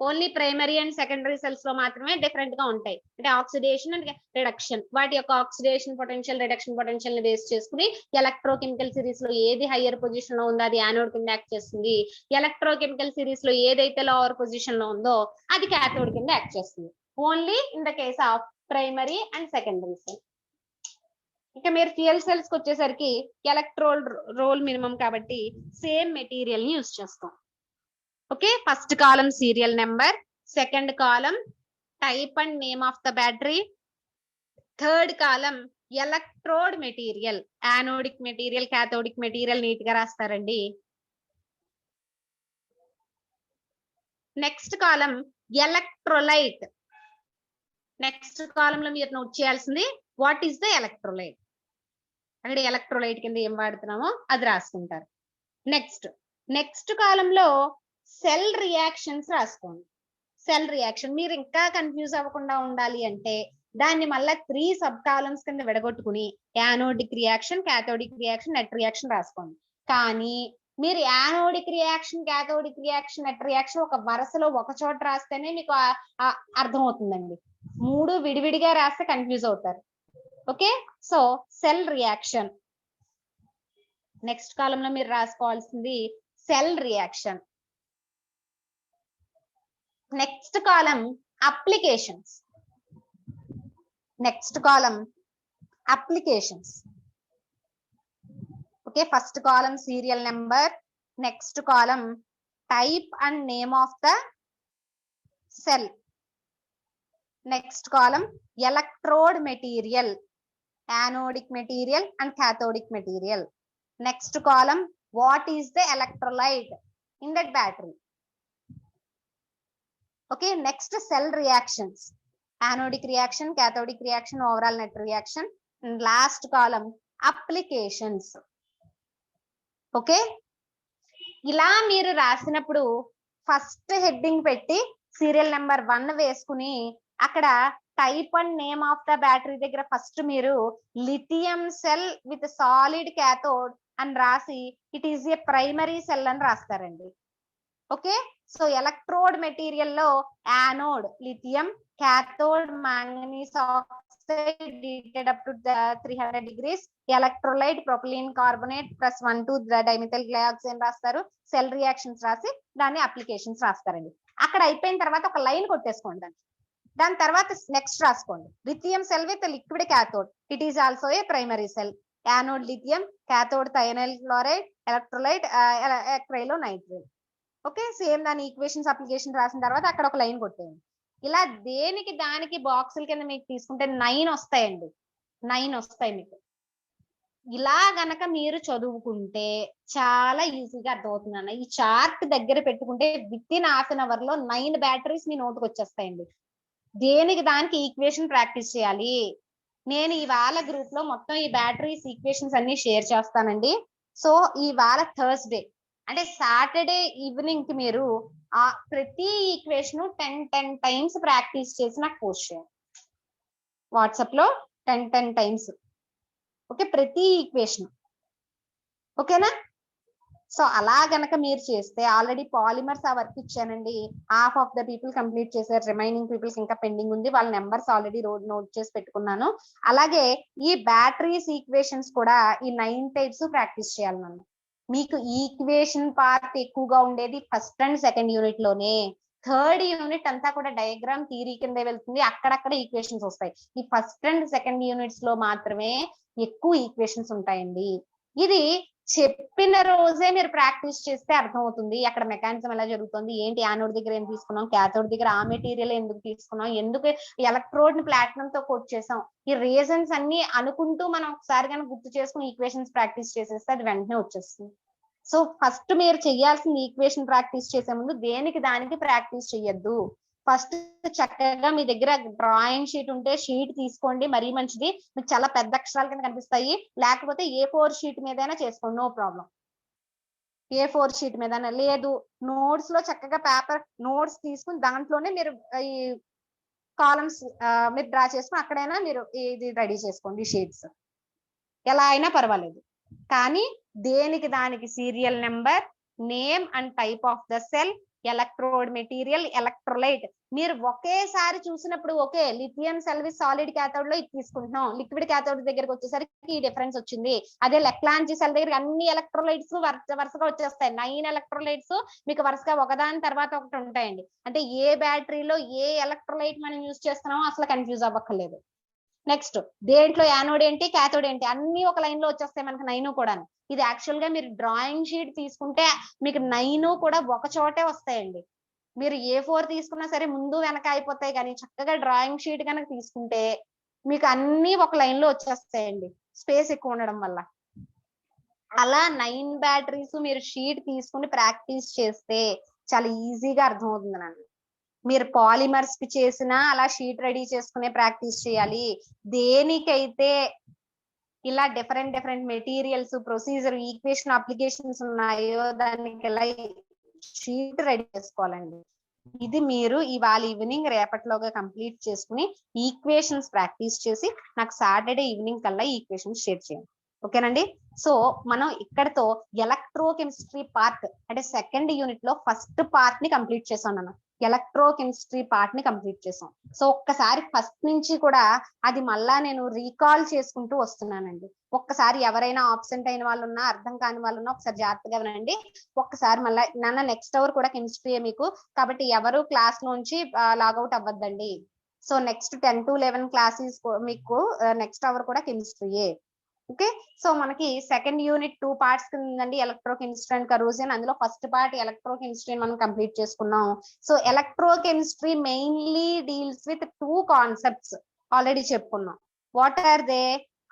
only primary and secondary cells లో మాత్రమే డిఫరెంట్ గా ఉంటాయి. అంటే ఆక్సిడేషన్ అండ్ రిడక్షన్, వాటి యొక్క ఆక్సిడేషన్ పొటెన్షియల్, రిడక్షన్ పొటెన్షియల్ ని బేస్ చేసుకుని ఎలక్ట్రోకెమికల్ సిరీస్ లో ఏది హయ్యర్ పొజిషన్ లో ఉందో అది యానోడ్ కింద యాక్ట్ చేస్తుంది. ఎలక్ట్రోకెమికల్ సిరీస్ లో ఏదైతే లోవర్ పొజిషన్ లో ఉందో అది క్యాథోడ్ కింద యాక్ట్ చేస్తుంది. Only in the case of primary and secondary cell. ఇక మీరు ఫ్యూయల్ సెల్స్ కి వచ్చేసరికి ఎలక్ట్రోడ్ రోల్ మినిమం కాబట్టి సేమ్ మెటీరియల్ ని యూజ్ చేస్తాం. Okay, first column serial number, second column type and name of the battery, third column electrode material, anodic material, cathodic material neat ga rastarandi. Next column electrolyte. Next column lo meer note cheyalsindi what is the electrolyte. Agadi electrolyte kinde em vadutunnamo adi raskuntaru. Next column lo cell reactions రాసుకోండి. Cell reaction మీరు ఇంకా confuse అవ్వకుండా ఉండాలి అంటే దాన్ని మళ్ళీ 3 sub columns కింద విడగొట్టుకుని anodic reaction, cathodic reaction, net reaction రాసుకోండి. కానీ మీరు anodic reaction, cathodic reaction, net reaction ఒక వరుసలో ఒక చోట రాస్తేనే మీకు అర్థం అవుతుందండి. 3 విడివిడిగా రాస్తే కన్ఫ్యూజ్ అవుతారు. Okay, so cell reaction next column లో మీరు రాసుకోవాల్సింది cell reaction. Next column applications. Next column applications. Okay, first column serial number, next column type and name of the cell, next column electrode material, anodic material and cathodic material, next column what is the electrolyte in that battery. Okay, next cell reactions, anodic reaction, cathodic reaction, overall net reaction, and last column applications. Okay, ఇలా మీరు రాసినప్పుడు first heading పెట్టి serial number 1 వేసుకుని అక్కడ type and name of the battery దగ్గర first మీరు lithium cell with solid cathode అని రాసి it is a primary cell అని రాస్తారండి. ఓకే, సో ఎలక్ట్రోడ్ మెటీరియల్ లో anode lithium, cathode manganese oxide heated up to 300 degrees, electrolyte propylene carbonate plus 1,2 dimethyl glyoxide రాస్తారు. Cell reactions రాసి దాన్ని applications రాస్తారండి. అక్కడ అయిపోయిన తర్వాత ఒక లైన్ కొట్టేసుకోండి. దాని తర్వాత నెక్స్ట్ రాసుకోండి lithium cell with liquid cathode, it is also a primary cell. Anode lithium, cathode thionyl chloride, electrolyte acrylonitrile. Okay, same దాని ఈక్వేషన్స్ అప్లికేషన్ రాసిన తర్వాత అక్కడ ఒక లైన్ కొట్టేయండి. ఇలా దేనికి దానికి బాక్సుల కింద మీకు తీసుకుంటే 9 వస్తాయండి. 9 వస్తాయి మీకు. ఇలా గనక మీరు చదువుకుంటే చాలా ఈజీగా అర్థమవుతుందన్న. ఈ చార్ట్ దగ్గర పెట్టుకుంటే with in half an hour లో 9 బ్యాటరీస్ మీ నోటుకు వచ్చేస్తాయండి. దేనికి దానికి ఈక్వేషన్ ప్రాక్టీస్ చేయాలి. నేను ఇవాళ గ్రూప్ లో మొత్తం ఈ బ్యాటరీస్ ఈక్వేషన్స్ అన్ని షేర్ చేస్తానండి. సో ఇవాళ థర్స్డే అంటే సాటర్డే ఈవినింగ్ కి మీరు ఆ ప్రతి ఈక్వేషన్ 10 టైమ్స్ ప్రాక్టీస్ చేసి నాకు పోస్ట్ చేయండి వాట్సాప్ లో 10 టైమ్స్. ఓకే, ప్రతి ఈక్వేషన్. ఓకేనా? సో అలా గనక మీరు చేస్తే ఆల్రెడీ పాలిమర్స్ ఆ వర్క్ ఇచ్చానండి. Half of the people complete చేశారు, రిమైనింగ్ పీపుల్స్ ఇంకా పెండింగ్ ఉంది. వాళ్ళ నెంబర్స్ ఆల్రెడీ నోట్ చేసి పెట్టుకున్నాను. అలాగే ఈ బ్యాటరీస్ ఈక్వేషన్స్ కూడా ఈ 9 టైప్స్ ప్రాక్టీస్ చేయాలి. మనం మీకు ఈక్వేషన్ పార్ట్ ఎక్కువగా ఉండేది ఫస్ట్ అండ్ సెకండ్ యూనిట్ లోనే. థర్డ్ యూనిట్ అంతా కూడా డయాగ్రామ్ థియరీ కింద వెళ్తుంది, అక్కడక్కడ ఈక్వేషన్స్ వస్తాయి. ఈ ఫస్ట్ అండ్ సెకండ్ యూనిట్స్ లో మాత్రమే ఎక్కువ ఈక్వేషన్స్ ఉంటాయండి. ఇది చెప్పిన రోజే మీరు ప్రాక్టీస్ చేస్తే అర్థమవుతుంది అక్కడ మెకానిజం ఎలా జరుగుతుంది, ఏంటి యానోడ్ దగ్గర ఏం తీసుకున్నాం, క్యాథోడ్ దగ్గర ఆ మెటీరియల్ ఎందుకు తీసుకున్నాం, ఎందుకు ఎలక్ట్రోడ్ ని ప్లాటినం తో కోట్ చేసాం, ఈ రీజన్స్ అన్ని అనుకుంటూ మనం ఒకసారి కనుక గుర్తు చేసుకుని ఈక్వేషన్స్ ప్రాక్టీస్ చేసేస్తే అది వెంటనే వచ్చేస్తుంది. సో ఫస్ట్ మీరు చేయాల్సిన ఈక్వేషన్ ప్రాక్టీస్ చేసే ముందు దేనికి దానికి ప్రాక్టీస్ చేయొద్దు. ఫస్ట్ చక్కగా మీ దగ్గర డ్రాయింగ్ షీట్ ఉంటే షీట్ తీసుకోండి, మరీ మంచిది. మీకు చాలా పెద్ద అక్షరాల కింద కనిపిస్తాయి. లేకపోతే A4 షీట్ మీదైనా చేసుకోండి, నో ప్రాబ్లం. A4 షీట్ మీద లేదు, నోట్స్ లో చక్కగా పేపర్ నోట్స్ తీసుకుని దాంట్లోనే మీరు ఈ కాలమ్స్ మీరు డ్రా చేసుకుని అక్కడైనా మీరు ఇది రెడీ చేసుకోండి షీట్స్. ఎలా అయినా పర్వాలేదు. కానీ దేనికి దానికి serial number, name and type of the cell, electrode material, electrolyte. మీరు ఒకేసారి చూసినప్పుడు okay lithium cell with solid cathode లో ఇది తీసుకుంటున్నాం, లిక్విడ్ క్యాథోడ్ దగ్గరకు వచ్చేసరికి ఈ డిఫరెన్స్ వచ్చింది. అదే లెక్లాంజీ సెల్ దగ్గర అన్ని ఎలక్ట్రోలైట్స్ వరుసగా వచ్చేస్తాయి. 9 ఎలక్ట్రోలైట్స్ మీకు వరుసగా ఒకదాని తర్వాత ఒకటి ఉంటాయండి. అంటే ఏ బ్యాటరీలో ఏ ఎలక్ట్రోలైట్ మనం యూజ్ చేస్తున్నామో అసలు కన్ఫ్యూజ్ అవ్వక్కర్లేదు. నెక్స్ట్ దేంట్లో యానోడ్ ఏంటి, క్యాథోడ్ ఏంటి అన్ని ఒక లైన్ లో వచ్చేస్తాయి మనకి 9 కూడా. ఇది యాక్చువల్ గా మీరు డ్రాయింగ్ షీట్ తీసుకుంటే మీకు 9 కూడా ఒక చోటే వస్తాయండి. మీరు A4 తీసుకున్నా సరే ముందు వెనక అయిపోతాయి, కానీ చక్కగా డ్రాయింగ్ షీట్ కనుక తీసుకుంటే మీకు అన్ని ఒక లైన్ లో వచ్చేస్తాయండి, స్పేస్ ఎక్కువ ఉండడం వల్ల. అలా 9 బ్యాటరీస్ మీరు షీట్ తీసుకుని ప్రాక్టీస్ చేస్తే చాలా ఈజీగా అర్థమవుతుంది నాకు. మీరు పాలిమర్స్ కి చేసినా అలా షీట్ రెడీ చేసుకునే ప్రాక్టీస్ చేయాలి. దేనికైతే ఇలా different materials, procedure, equation applications ఉన్నాయో దానికి ఇలా షీట్ రెడీ చేసుకోవాలండి. ఇది మీరు ఇవాళ ఈవినింగ్ రేపటిలోగా కంప్లీట్ చేసుకుని ఈక్వేషన్స్ ప్రాక్టీస్ చేసి నాకు సాటర్డే ఈవినింగ్ కల్లా ఈక్వేషన్స్ షేర్ చేయండి. ఓకేనండి. సో మనం ఇక్కడతో ఎలక్ట్రోకెమిస్ట్రీ పార్ట్ అంటే సెకండ్ యూనిట్ లో ఫస్ట్ పార్ట్ ని కంప్లీట్ చేసాం అన్న. ఎలక్ట్రోకెమిస్ట్రీ పార్ట్ ని కంప్లీట్ చేసాం. సో ఒక్కసారి ఫస్ట్ నుంచి కూడా అది మళ్ళా నేను రీకాల్ చేసుకుంటూ వస్తున్నానండి. ఒక్కసారి ఎవరైనా ఆబ్సెంట్ అయిన వాళ్ళు ఉన్నా, అర్థం కాని వాళ్ళు ఉన్నా ఒకసారి జాగ్రత్తగా వినండి. ఒక్కసారి మళ్ళీ నాన్న నెక్స్ట్ అవర్ కూడా కెమిస్ట్రీ మీకు, కాబట్టి ఎవరు క్లాస్ లోంచి లాగౌట్ అవ్వద్దండి. సో నెక్స్ట్ 10 to 11 క్లాసెస్ మీకు నెక్స్ట్ అవర్ కూడా కెమిస్ట్రీయే. ఓకే. సో మనకి సెకండ్ యూనిట్ 2 పార్ట్స్ కిందండి, ఎలక్ట్రోకెమిస్ట్రీ అండ్ కరోజన్. అందులో ఫస్ట్ పార్ట్ ఎలక్ట్రోకెమిస్ట్రీ మనం కంప్లీట్ చేసుకున్నాం. So electrochemistry mainly deals with 2 concepts already చెప్పుకున్నాం. What are they?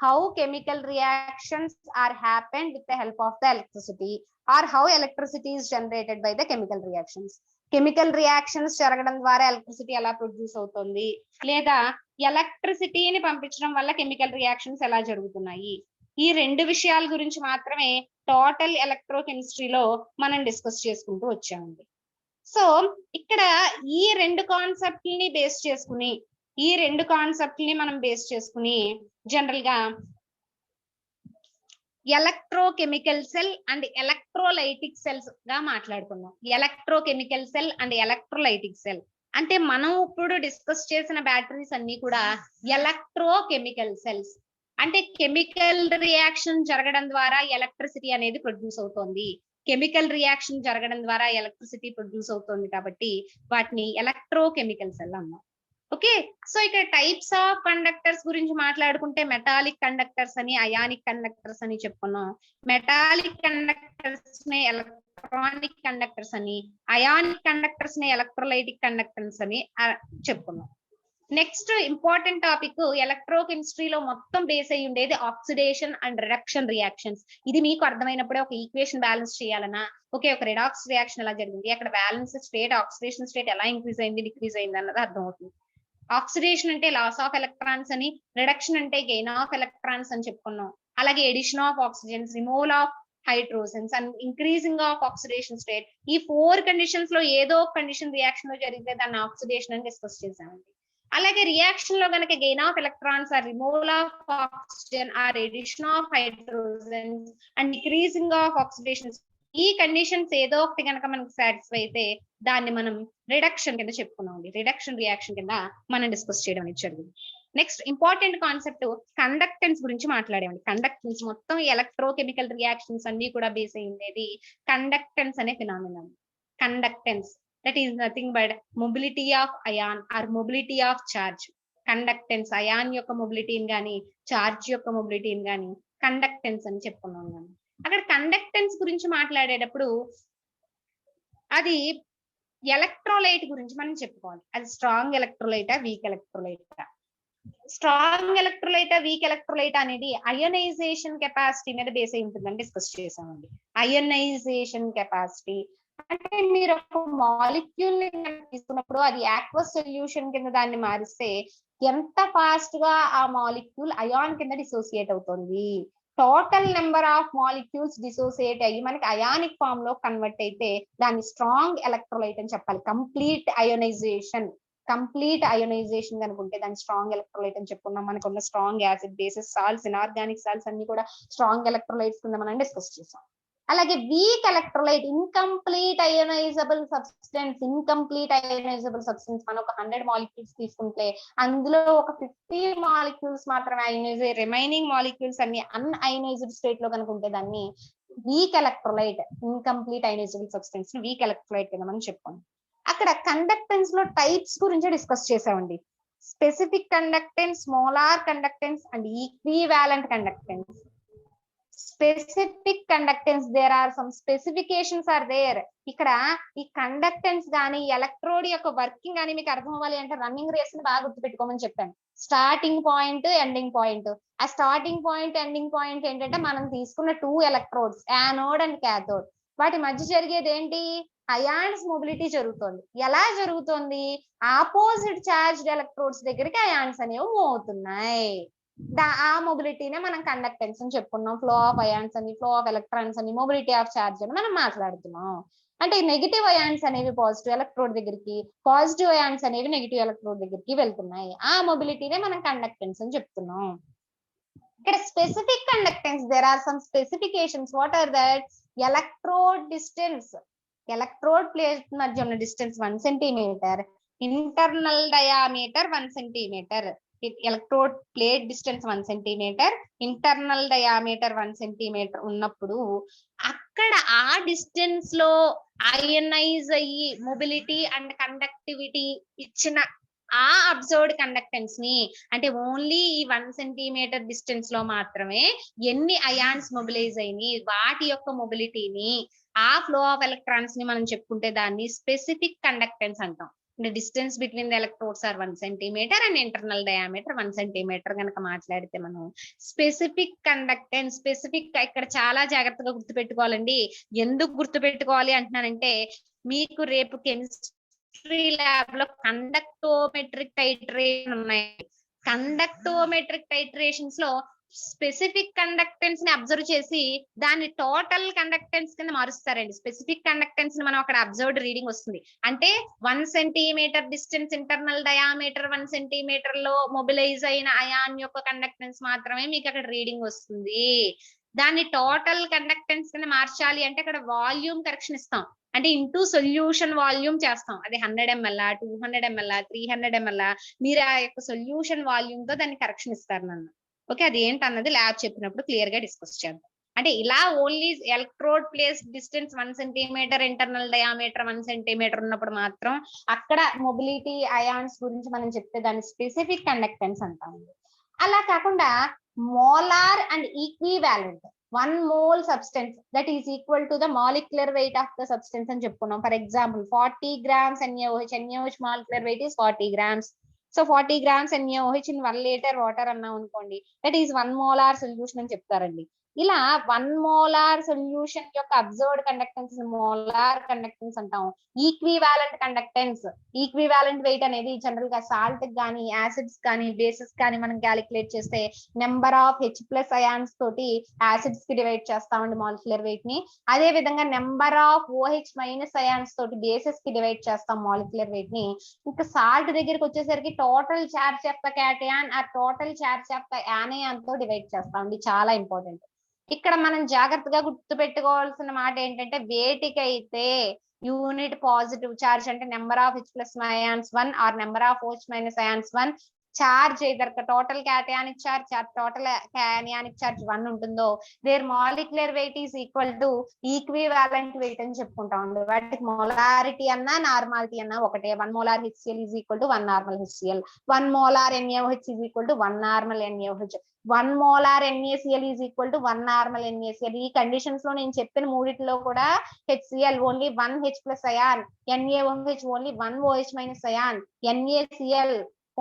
How chemical reactions are happened with the help of the electricity, or how electricity is generated by the chemical reactions. Chemical reactions జరగడం ద్వారా electricity ఎలా produce అవుతుంది, లేదా ఎలక్ట్రిసిటీని పంపించడం వల్ల chemical reactions ఎలా జరుగుతున్నాయి. ఈ 2 విషయాల గురించి మాత్రమే టోటల్ ఎలక్ట్రోకెమిస్ట్రీలో మనం డిస్కస్ చేసుకుంటూ వచ్చామండి. సో ఇక్కడ ఈ 2 కాన్సెప్ట్ని బేస్ చేసుకుని జనరల్ గా electrochemical cell and electrolytic cells గా మాట్లాడుకున్నాం. Electrochemical cell and electrolytic cell అంటే మనం ఇప్పుడు డిస్కస్ చేసిన బ్యాటరీస్ అన్ని కూడా ఎలక్ట్రోకెమికల్ సెల్స్. అంటే కెమికల్ రియాక్షన్ జరగడం ద్వారా ఎలక్ట్రిసిటీ అనేది ప్రొడ్యూస్ అవుతోంది. కెమికల్ రియాక్షన్ జరగడం ద్వారా ఎలక్ట్రిసిటీ ప్రొడ్యూస్ అవుతోంది కాబట్టి వాటిని ఎలక్ట్రోకెమికల్ సెల్ అన్నాం. ఓకే. సో ఇక్కడ టైప్స్ ఆఫ్ కండక్టర్స్ గురించి మాట్లాడుకుంటే మెటాలిక్ కండక్టర్స్ అని, అయానిక్ కండక్టర్స్ అని చెప్పుకున్నాం. మెటాలిక్ కండక్టర్స్ ని ఎలక్ట్రానిక్ కండక్టర్స్ అని, అయానిక్ కండక్టర్స్ ని ఎలక్ట్రోలైటిక్ కండక్టర్స్ అని చెప్పుకున్నాం. నెక్స్ట్ ఇంపార్టెంట్ టాపిక్ ఎలక్ట్రోకెమిస్ట్రీలో మొత్తం బేస్ అయ్యి ఉండేది ఆక్సిడేషన్ అండ్ రిడక్షన్ రియాక్షన్స్. ఇది మీకు అర్థమైనప్పుడే ఒక ఈక్వేషన్ బ్యాలెన్స్ చేయాలన్నా, ఓకే ఒక రిడాక్స్ రియాక్షన్ ఎలా జరిగింది, అక్కడ బ్యాలెన్స్ స్టేట్, ఆక్సిడేషన్ స్టేట్ ఎలా ఇంక్రీజ్ అయింది, డిక్రీజ్ అయింది అన్నది అర్థమవుతుంది. ఆక్సిడేషన్ అంటే లాస్ ఆఫ్ ఎలక్ట్రాన్స్ అని, రిడక్షన్ అంటే గెయిన్ ఆఫ్ ఎలక్ట్రాన్స్ అని చెప్పుకున్నాం. అలాగే addition of oxygens, removal of hydrogens and increasing of oxidation state. ఈ 4 కండిషన్స్ లో ఏదో ఒక కండిషన్ రియాక్షన్ లో జరిగితే దాన్ని ఆక్సిడేషన్ అని డిస్కస్ చేసామండి. అలాగే రియాక్షన్ లో కనుక gain of electrons or removal of oxygen or addition of hydrogens and decreasing of oxidation, ఈ కండిషన్స్ ఏదో ఒకటి కనుక మనకు సాటిస్ఫై అయితే దాన్ని మనం రిడక్షన్ కింద చెప్పుకున్నామండి. రిడక్షన్ రియాక్షన్ కింద మనం డిస్కస్ చేయడం అనేది జరిగింది. నెక్స్ట్ ఇంపార్టెంట్ కాన్సెప్ట్ కండక్టెన్స్ గురించి మాట్లాడామండి. కండక్టెన్స్ మొత్తం ఎలక్ట్రోకెమికల్ రియాక్షన్స్ అన్ని కూడా బేస్ అయ్యేది కండక్టెన్స్ అనే phenomenon. Conductance that is nothing but mobility of ion or mobility of charge. Conductance ion యొక్క మొబిలిటీని గాని, చార్జ్ యొక్క మొబిలిటీని గాని కండక్టెన్స్ అని చెప్పుకున్నాం. అక్కడ కండక్టెన్స్ గురించి మాట్లాడేటప్పుడు అది ఎలక్ట్రోలైట్ గురించి మనం చెప్పుకోవాలి. అది స్ట్రాంగ్ ఎలక్ట్రోలైటా, వీక్ ఎలక్ట్రోలైటా. స్ట్రాంగ్ ఎలక్ట్రోలైట్ వీక్ ఎలక్ట్రోలైట్ అనేది అయోనైజేషన్ కెపాసిటీ మీద బేస్ అయి ఉంటుందని డిస్కస్ చేసామండి. అయోనైజేషన్ కెపాసిటీ అంటే మీరు ఒక మాలిక్యూల్ ని తీసుకున్నప్పుడు అది ఆక్వస్ సొల్యూషన్ కింద దాన్ని మారిస్తే ఎంత ఫాస్ట్ గా ఆ మాలిక్యూల్ అయాన్ కింద డిసోసియేట్ అవుతుంది. Total number of molecules dissociate అయ్యి మనకి అయానిక్ ఫామ్ లో కన్వర్ట్ అయితే దాన్ని స్ట్రాంగ్ ఎలక్ట్రోలైట్ అని చెప్పాలి. కంప్లీట్ అయోనైజేషన్ కనుకుంటే దాన్ని స్ట్రాంగ్ ఎలక్ట్రోలైట్ అని చెప్పుకున్నాం. మనకు ఉన్న strong acid bases salts inorganic salts అన్ని కూడా స్ట్రాంగ్ ఎలక్ట్రోలైట్స్ కింద మనం డిస్కస్ చేసాం. అలాగే week electrolyte incomplete ionisable substance మనం ఒక 100 మాలిక్యూల్స్ తీసుకుంటే అందులో ఒక 50 మాలిక్యూల్స్ మాత్రమే అయోనైజ్, రిమైనింగ్ మాలిక్యూల్స్ అన్ని అన్అయోనైజ్డ్ స్టేట్ లో కనుక ఉంటే దాన్ని weak electrolyte, incomplete ionisable substance weak electrolyte కింద మనం చెప్పుకోండి. అక్కడ కండక్టెన్స్ లో టైప్స్ గురించి డిస్కస్ చేసామండి. Specific conductance, molar conductance and equivalent conductance. Specific conductance, there are some specifications are there. ఇక్కడ ఈ కండక్టెన్స్ గానీ ఎలక్ట్రోడ్ యొక్క వర్కింగ్ గానీ మీకు అర్థం అవ్వాలి అంటే రన్నింగ్ రేస్ ని బాగా గుర్తుపెట్టుకోమని చెప్పాను. Starting point, ending point. ఆ స్టార్టింగ్ పాయింట్, ఎండింగ్ పాయింట్ ఏంటంటే మనం తీసుకున్న 2 ఎలక్ట్రోడ్స్, యానోడ్ అండ్ క్యాథోడ్, వాటి మధ్య జరిగేది ఏంటి? అయాన్స్ మొబిలిటీ జరుగుతుంది. ఎలా జరుగుతుంది? ఆపోజిట్ చార్జ్డ్ ఎలక్ట్రోడ్స్ దగ్గరికి అయాన్స్ అనేవి మూవ్ అవుతున్నాయి. ఆ మొబిలిటీనే మనం కండక్టెన్స్ అని చెప్పుకున్నాం. ఫ్లో ఆఫ్ అయాన్స్ అని, ఫ్లో ఆఫ్ ఎలక్ట్రాన్స్ అని, మొబిలిటీ ఆఫ్ చార్జ్ అని మనం మాట్లాడుతున్నాం. అంటే నెగిటివ్ అయాన్స్ అనేవి పాజిటివ్ ఎలక్ట్రోడ్ దగ్గరికి, పాజిటివ్ అయాన్స్ అనేవి నెగిటివ్ ఎలక్ట్రోడ్ దగ్గరికి వెళ్తున్నాయి. ఆ మొబిలిటీనే మనం కండక్టెన్స్ అని చెప్తున్నాం. ఇక్కడ specific conductance, there are some specifications. What are that? Electrode distance, electrode plate మధ్య ఉన్న distance 1 centimetre, internal diameter 1 centimetre. Electrode plate distance 1 centimetre, internal diameter 1 centimetre ఉన్నప్పుడు అక్కడ ఆ డిస్టెన్స్ లో అయనైజ్ అయ్యి మొబిలిటీ అండ్ కండక్టివిటీ ఇచ్చిన ఆ అబ్జర్వ్డ్ కండక్టెన్స్ ని, అంటే ఓన్లీ ఈ 1 సెంటీమీటర్ డిస్టెన్స్ లో మాత్రమే ఎన్ని అయాన్స్ మొబిలైజ్ అయినాయి వాటి యొక్క మొబిలిటీని, ఆ ఫ్లో ఆఫ్ ఎలక్ట్రాన్స్ ని మనం చెప్పుకుంటే దాన్ని స్పెసిఫిక్ కండక్టెన్స్ అంటాం. The distance between the electrodes are 1 centimeter and internal diameter 1 centimeter కనుక మాట్లాడితే మనం స్పెసిఫిక్ కండక్టెన్స్. స్పెసిఫిక్ ఇక్కడ చాలా జాగ్రత్తగా గుర్తుపెట్టుకోవాలండి. ఎందుకు గుర్తుపెట్టుకోవాలి అంటున్నానంటే మీకు రేపు కెమిస్ట్రీ ల్యాబ్ లో కండక్టోమెట్రిక్ టైట్రేషన్ ఉన్నాయి. కండక్టోమెట్రిక్ టైట్రేషన్స్ లో స్పెసిఫిక్ కండక్టెన్స్ ని అబ్జర్వ్ చేసి దాన్ని టోటల్ కండక్టెన్స్ కింద మారుస్తారండి. స్పెసిఫిక్ కండక్టెన్స్ ని మనం అక్కడ అబ్జర్వ్డ్ రీడింగ్ వస్తుంది. అంటే 1 centimetre distance, internal diameter 1 centimetre లో మొబిలైజ్ అయిన అయాన్ యొక్క కండక్టెన్స్ మాత్రమే మీకు అక్కడ రీడింగ్ వస్తుంది. దాన్ని టోటల్ కండక్టెన్స్ కింద మార్చాలి అంటే అక్కడ వాల్యూమ్ కరెక్షన్ ఇస్తాం. అంటే ఇంటూ సొల్యూషన్ వాల్యూమ్ చేస్తాం. అది 100 ml, 200 ml, 300 ml. మీరు ఆ యొక్క సొల్యూషన్ వాల్యూమ్ తో దాన్ని కరెక్షన్ ఇస్తారు నన్ను. ఓకే, అది ఏంటన్నది ల్యాబ్ చెప్పినప్పుడు క్లియర్ గా డిస్కస్ చేద్దాం. అంటే ఇలా only electrode place distance 1 centimetre, internal diameter 1 centimetre ఉన్నప్పుడు మాత్రం అక్కడ మొబిలిటీ అయాన్స్ గురించి మనం చెప్తే దాన్ని స్పెసిఫిక్ కండక్టెన్స్ అంటాము. అలా కాకుండా molar and equivalent, 1 mole substance that is equal to the molecular weight of the substance అని చెప్పుకున్నాం. For example 40 grams NaOH molecular weight is 40 grams. So 40 grams NaOH in 1 liter water అన్నాం అనుకోండి, that is 1 molar solution అని చెప్తారండి. ఇలా 1 molar solution యొక్క observed conductance molar conductance అంటాం. Equivalent conductance, equivalent weight అనేది జనరల్ గా సాల్ట్ కానీ, యాసిడ్స్ కానీ, బేసెస్ కానీ మనం క్యాలిక్యులేట్ చేస్తే నెంబర్ ఆఫ్ H+ అయాన్స్ తోటి యాసిడ్స్ కి డివైడ్ చేస్తామండి మాలిక్యులర్ వెయిట్ ని. అదే విధంగా నెంబర్ ఆఫ్ OH- అయాన్స్ తోటి బేసెస్ కి డివైడ్ చేస్తాం మాలిక్యులర్ వెయిట్ ని. ఇంకా సాల్ట్ దగ్గరికి వచ్చేసరికి total charge of the cation ఆ total charge of the anion తో డివైడ్ చేస్తామండి. చాలా ఇంపార్టెంట్. ఇక్కడ మనం జాగ్రత్తగా గుర్తు పెట్టుకోవాల్సిన మాట ఏంటంటే వేటికైతే యూనిట్ పాజిటివ్ చార్జ్ అంటే number of H+ ions 1 or number of OH- ions 1 charge either total cationic charge or total anionic charge 1 ఉంటుందో their molecular weight is equal to equivalent weight అని చెప్పుకుంటాం. వాటికి మొలారిటీ అన్నా నార్మాలిటీ అన్నా ఒకటే. 1 molar HCl is equal to 1 normal HCl, 1 molar NaOH is equal to 1 normal NaOH, 1 molar NaCl is equal to 1 normal NaCl. ఈ conditions లో నేను చెప్పిన మూడిట్లో కూడా HCl only 1 H+ ion, NaOH only 1 OH- ion, NaCl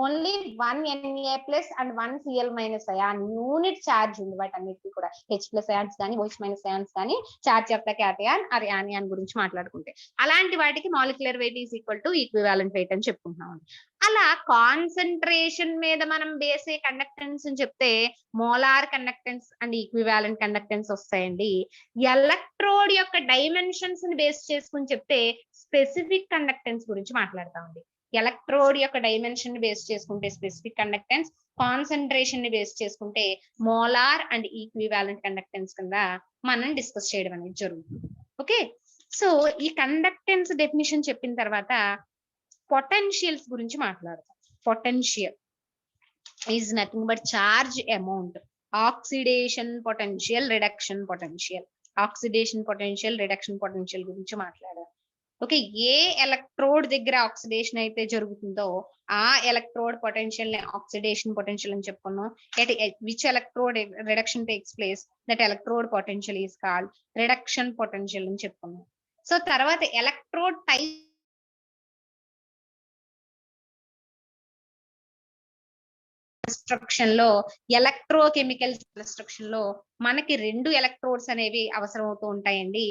only 1 Na plus and 1 Cl minus ion unit charge ఉంది వాటన్నిటికీ కూడా. H plus ions కానీ OH మైనస్ అయాన్స్ కానీ charge of the cation are anion గురించి మాట్లాడుకుంటే అలాంటి వాటికి molecular weight is equal to equivalent weight అని చెప్పుకుంటున్నాం. అలా కాన్సన్ట్రేషన్ మీద మనం బేసే కండక్టెన్స్ అని చెప్తే molar conductance and equivalent conductance వస్తాయండి. ఎలక్ట్రోడ్ యొక్క డైమెన్షన్స్ ని బేస్ చేసుకుని చెప్తే స్పెసిఫిక్ కండక్టెన్స్ గురించి మాట్లాడతామండి. ఎలక్ట్రోడ్ యొక్క డైమెన్షన్ ని బేస్ చేసుకుంటే స్పెసిఫిక్ కండక్టెన్స్, కాన్సన్ట్రేషన్ ని బేస్ చేసుకుంటే మోలార్ అండ్ ఈక్వివాలెంట్ కండక్టెన్స్ కింద మనం డిస్కస్ చేయడం అనేది జరుగుతుంది. ఓకే, సో ఈ కండక్టెన్స్ డెఫినిషన్ చెప్పిన తర్వాత పొటెన్షియల్స్ గురించి మాట్లాడతాం. Potential is nothing but charge amount, oxidation potential, reduction potential. Oxidation potential, reduction potential గురించి మాట్లాడారు. ఓకే, ఏ ఎలక్ట్రోడ్ దగ్గర ఆక్సిడేషన్ అయితే జరుగుతుందో ఆ ఎలక్ట్రోడ్ పొటెన్షియల్ ని ఆక్సిడేషన్ పొటెన్షియల్ అని చెప్పుకున్నాం. Which electrode reduction takes place, that electrode potential is called reduction potential అని చెప్పుకున్నాం. సో తర్వాత ఎలక్ట్రోడ్ టైప్ కన్స్ట్రక్షన్ లో, ఎలక్ట్రోకెమికల్ కన్స్ట్రక్షన్ లో మనకి 2 ఎలక్ట్రోడ్స్ అనేవి అవసరం అవుతూ ఉంటాయండి.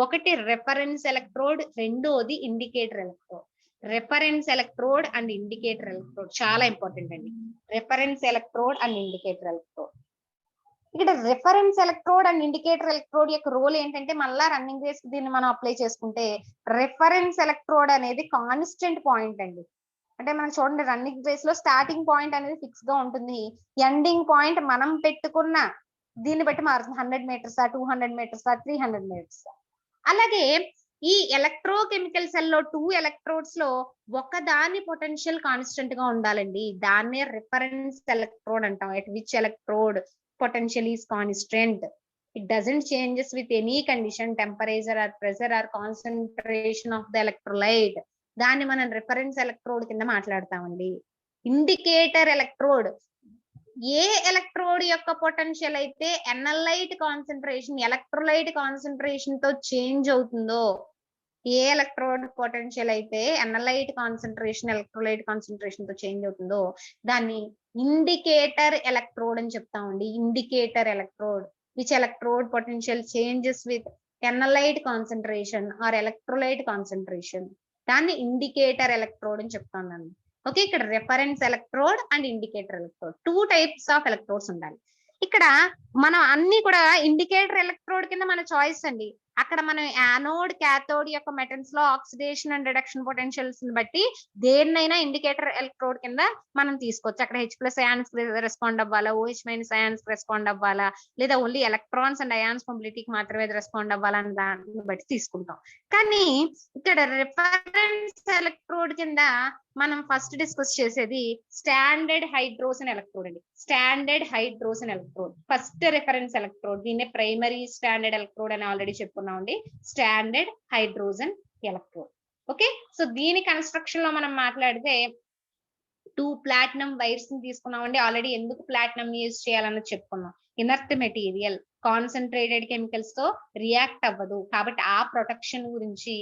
ఒకటి రెఫరెన్స్ ఎలక్ట్రోడ్, రెండోది indicator electrode. Reference electrode and indicator electrode చాలా ఇంపార్టెంట్ అండి. Reference electrode and indicator electrode. ఇక్కడ reference electrode and indicator electrode యొక్క రోల్ ఏంటంటే మళ్ళా రన్నింగ్ రేస్ దీన్ని మనం అప్లై చేసుకుంటే రిఫరెన్స్ ఎలక్ట్రోడ్ అనేది కాన్స్టెంట్ పాయింట్ అండి. అంటే మనం చూడండి రన్నింగ్ రేస్ లో స్టార్టింగ్ పాయింట్ అనేది ఫిక్స్ గా ఉంటుంది, ఎండింగ్ పాయింట్ మనం పెట్టుకున్న దీన్ని బట్టి మారుతుంది. 100 మీటర్స్, 200 మీటర్స్, 300 మీటర్స్. అలాగే ఈ ఎలక్ట్రోకెమికల్ సెల్ లో 2 ఎలక్ట్రోడ్స్ లో ఒకదాని పొటెన్షియల్ కాన్స్టెంట్ గా ఉండాలండి. దాన్నే రిఫరెన్స్ ఎలక్ట్రోడ్ అంటాం. At which electrode potential is constant, it doesn't changes with any condition, temperature or pressure or concentration of the electrolyte. దాన్ని మనం రిఫరెన్స్ ఎలక్ట్రోడ్ కింద మాట్లాడతామండి. ఇండికేటర్ ఎలక్ట్రోడ్, ఏ ఎలక్ట్రోడ్ యొక్క పొటెన్షియల్ అయితే ఎనలైట్ కాన్సన్ట్రేషన్, ఎలక్ట్రోలైట్ కాన్సన్ట్రేషన్ తో change అవుతుందో, ఏ ఎలక్ట్రోడ్ పొటెన్షియల్ అయితే ఎనలైట్ కాన్సన్ట్రేషన్, ఎలక్ట్రోలైట్ కాన్సన్ట్రేషన్ తో చేంజ్ అవుతుందో దాన్ని ఇండికేటర్ ఎలక్ట్రోడ్ అని చెప్తామండి. Indicator electrode, which electrode potential changes with analyte concentration are electrolyte concentration, దాన్ని ఇండికేటర్ ఎలక్ట్రోడ్ అని చెప్తాను. ఓకే, ఇక్కడ reference electrode and indicator electrode 2 types of electrodes ఉండాలి. ఇక్కడ మనం అన్ని కూడా ఇండికేటర్ ఎలక్ట్రోడ్ కింద మన చాయిస్ అండి. అక్కడ మనం యానోడ్, క్యాథోడ్ యొక్క మెటల్స్ లో ఆక్సిడేషన్ అండ్ రిడక్షన్ పొటెన్షియల్స్ ని బట్టి దేన్నైనా ఇండికేటర్ ఎలక్ట్రోడ్ కింద మనం తీసుకోవచ్చు. అక్కడ H ప్లస్ అయాన్స్ రెస్పాండ్ అవ్వాలా, OH మైనస్ అయాన్స్ రెస్పాండ్ అవ్వాలా, లేదా ఓన్లీ ఎలక్ట్రాన్స్ అండ్ అయాన్స్ మొబిలిటీకి మాత్రమే రెస్పాండ్ అవ్వాలని దాన్ని బట్టి తీసుకుంటాం. కానీ ఇక్కడ రిఫరెన్స్ ఎలక్ట్రోడ్ కింద మనం ఫస్ట్ డిస్కస్ చేసేది స్టాండర్డ్ హైడ్రోజన్ ఎలక్ట్రోడ్ అండి. Standard hydrogen electrode first reference electrode. దీన్నే ప్రైమరీ స్టాండర్డ్ ఎలక్ట్రోడ్ అని ఆల్రెడీ చెప్పుకున్నాం అండి. Standard hydrogen electrode. Okay, so దీని కన్స్ట్రక్షన్ లో మనం మాట్లాడితే 2 ప్లాటినం వైర్స్ ని తీసుకున్నామండి. ఆల్రెడీ ఎందుకు ప్లాటినం యూజ్ చేయాలన్నది చెప్పుకున్నాం. ఇనర్ట్ మెటీరియల్, కాన్సన్ట్రేటెడ్ కెమికల్స్ తో రియాక్ట్ అవ్వదు కాబట్టి ఆ ప్రొటెక్షన్ గురించి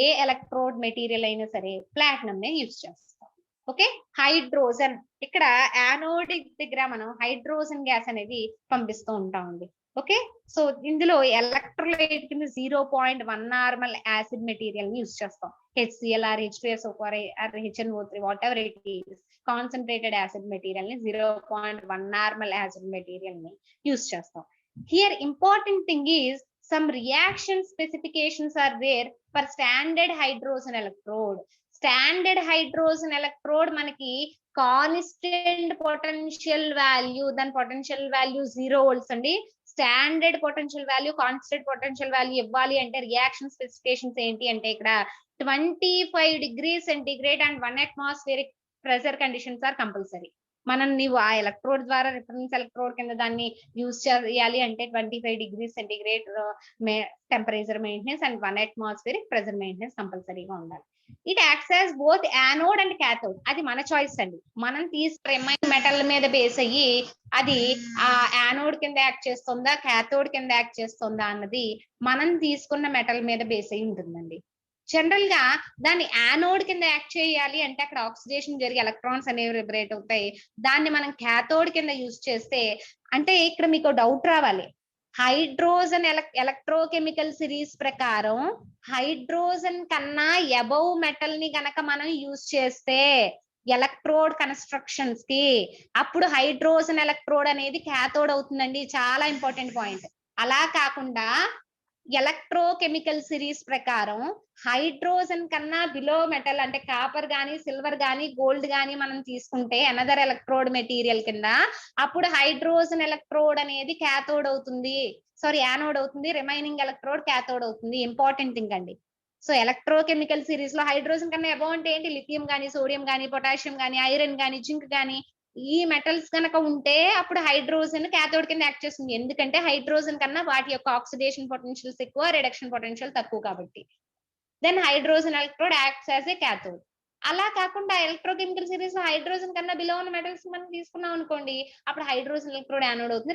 ఏ ఎలక్ట్రోడ్ మెటీరియల్ అయినా సరే ప్లాటినం నే యూజ్ చేస్తాం. ఓకే, హైడ్రోజన్, ఇక్కడ యానోడిక్ దగ్గర మనం హైడ్రోజన్ గ్యాస్ అనేది పంపిస్తూ ఉంటామండి. ఓకే, సో ఇందులో ఎలక్ట్రోలైట్ కింద 0.1 నార్మల్ యాసిడ్ మెటీరియల్ ని యూజ్ చేస్తాం. HCl or H2SO4 or HNO3 whatever it is, concentrated acid material ని 0.1 నార్మల్ యాసిడ్ మెటీరియల్ ని యూజ్ చేస్తాం. Here important thing is some reaction specifications are there for standard hydrogen electrode. Standard hydrogen electrode మనకి constant potential value, దాని potential value 0 volts అండి. Standard potential value, constant potential value ఇవ్వాలి అంటే reaction specifications ఏంటి అంటే ఇక్కడ 25 degrees centigrade and 1 atmospheric pressure conditions are compulsory. మనం నీవు ఆ ఎలక్ట్రోడ్ ద్వారా రిఫరెన్స్ ఎలక్ట్రోడ్ కింద దాన్ని యూజ్ చేయాలి అంటే 25 degrees centigrade temperature maintenance and 1 atmospheric pressure maintenance కంపల్సరీగా ఉండాలి. It acts as both anode and cathode. అది మన చాయిస్ అండి. మనం తీసుకున్న మెటల్ మీద బేస్ అయ్యి అది ఆ యానోడ్ కింద యాక్ట్ చేస్తుందా, క్యాథోడ్ కింద యాక్ట్ చేస్తుందా అన్నది మనం తీసుకున్న మెటల్ మీద బేస్ అయ్యి ఉంటుందండి. జనరల్ గా దాన్ని యానోడ్ కింద యాక్ట్ చేయాలి అంటే అక్కడ ఆక్సిడేషన్ జరిగి ఎలక్ట్రాన్స్ అనేవి లిబరేట్ అవుతాయి. దాన్ని మనం క్యాథోడ్ కింద యూజ్ చేస్తే అంటే ఇక్కడ మీకు డౌట్ రావాలి. హైడ్రోజన్ ఎలక్ట్రోకెమికల్ సిరీస్ ప్రకారం హైడ్రోజన్ కన్నా అబౌవ్ మెటల్ ని గనక మనం యూజ్ చేస్తే ఎలక్ట్రోడ్ కన్స్ట్రక్షన్స్ కి అప్పుడు హైడ్రోజన్ ఎలక్ట్రోడ్ అనేది క్యాథోడ్ అవుతుందండి. చాలా ఇంపార్టెంట్ పాయింట్. అలా కాకుండా ఎలక్ట్రోకెమికల్ సిరీస్ ప్రకారం హైడ్రోజన్ కన్నా బిలో మెటల్ అంటే కాపర్ గానీ సిల్వర్ గానీ గోల్డ్ గానీ మనం తీసుకుంటే అనదర్ ఎలక్ట్రోడ్ మెటీరియల్ కింద అప్పుడు హైడ్రోజన్ ఎలక్ట్రోడ్ అనేది క్యాథోడ్ అవుతుంది, సారీ యానోడ్ అవుతుంది, రిమైనింగ్ ఎలక్ట్రోడ్ క్యాథోడ్ అవుతుంది. ఇంపార్టెంట్ థింగ్ అండి. సో ఎలక్ట్రోకెమికల్ సిరీస్ లో హైడ్రోజన్ కన్నా అబౌవ్ అంటే ఏంటి, లిథియం గానీ సోడియం గానీ పొటాషియం గానీ ఐరన్ గానీ జింక్ గానీ ఈ మెటల్స్ కనుక ఉంటే అప్పుడు హైడ్రోజన్ క్యాథోడ్ కింద యాక్ట్ చేస్తుంది. ఎందుకంటే హైడ్రోజన్ కన్నా వాటి యొక్క ఆక్సిడేషన్ పొటెన్షియల్స్ ఎక్కువ, రిడక్షన్ పొటెన్షియల్ తక్కువ కాబట్టి. Then hydrogen electrode acts as a cathode. అలా కాకుండా ఎలక్ట్రోకెమికల్ సిరీస్ లో హైడ్రోజన్ కన్నా బిలో ఉన్న మెటల్స్ మనం తీసుకున్నాం అనుకోండి, అప్పుడు హైడ్రోజన్ ఎలక్ట్రోడ్ యానోడ్ అవుతుంది.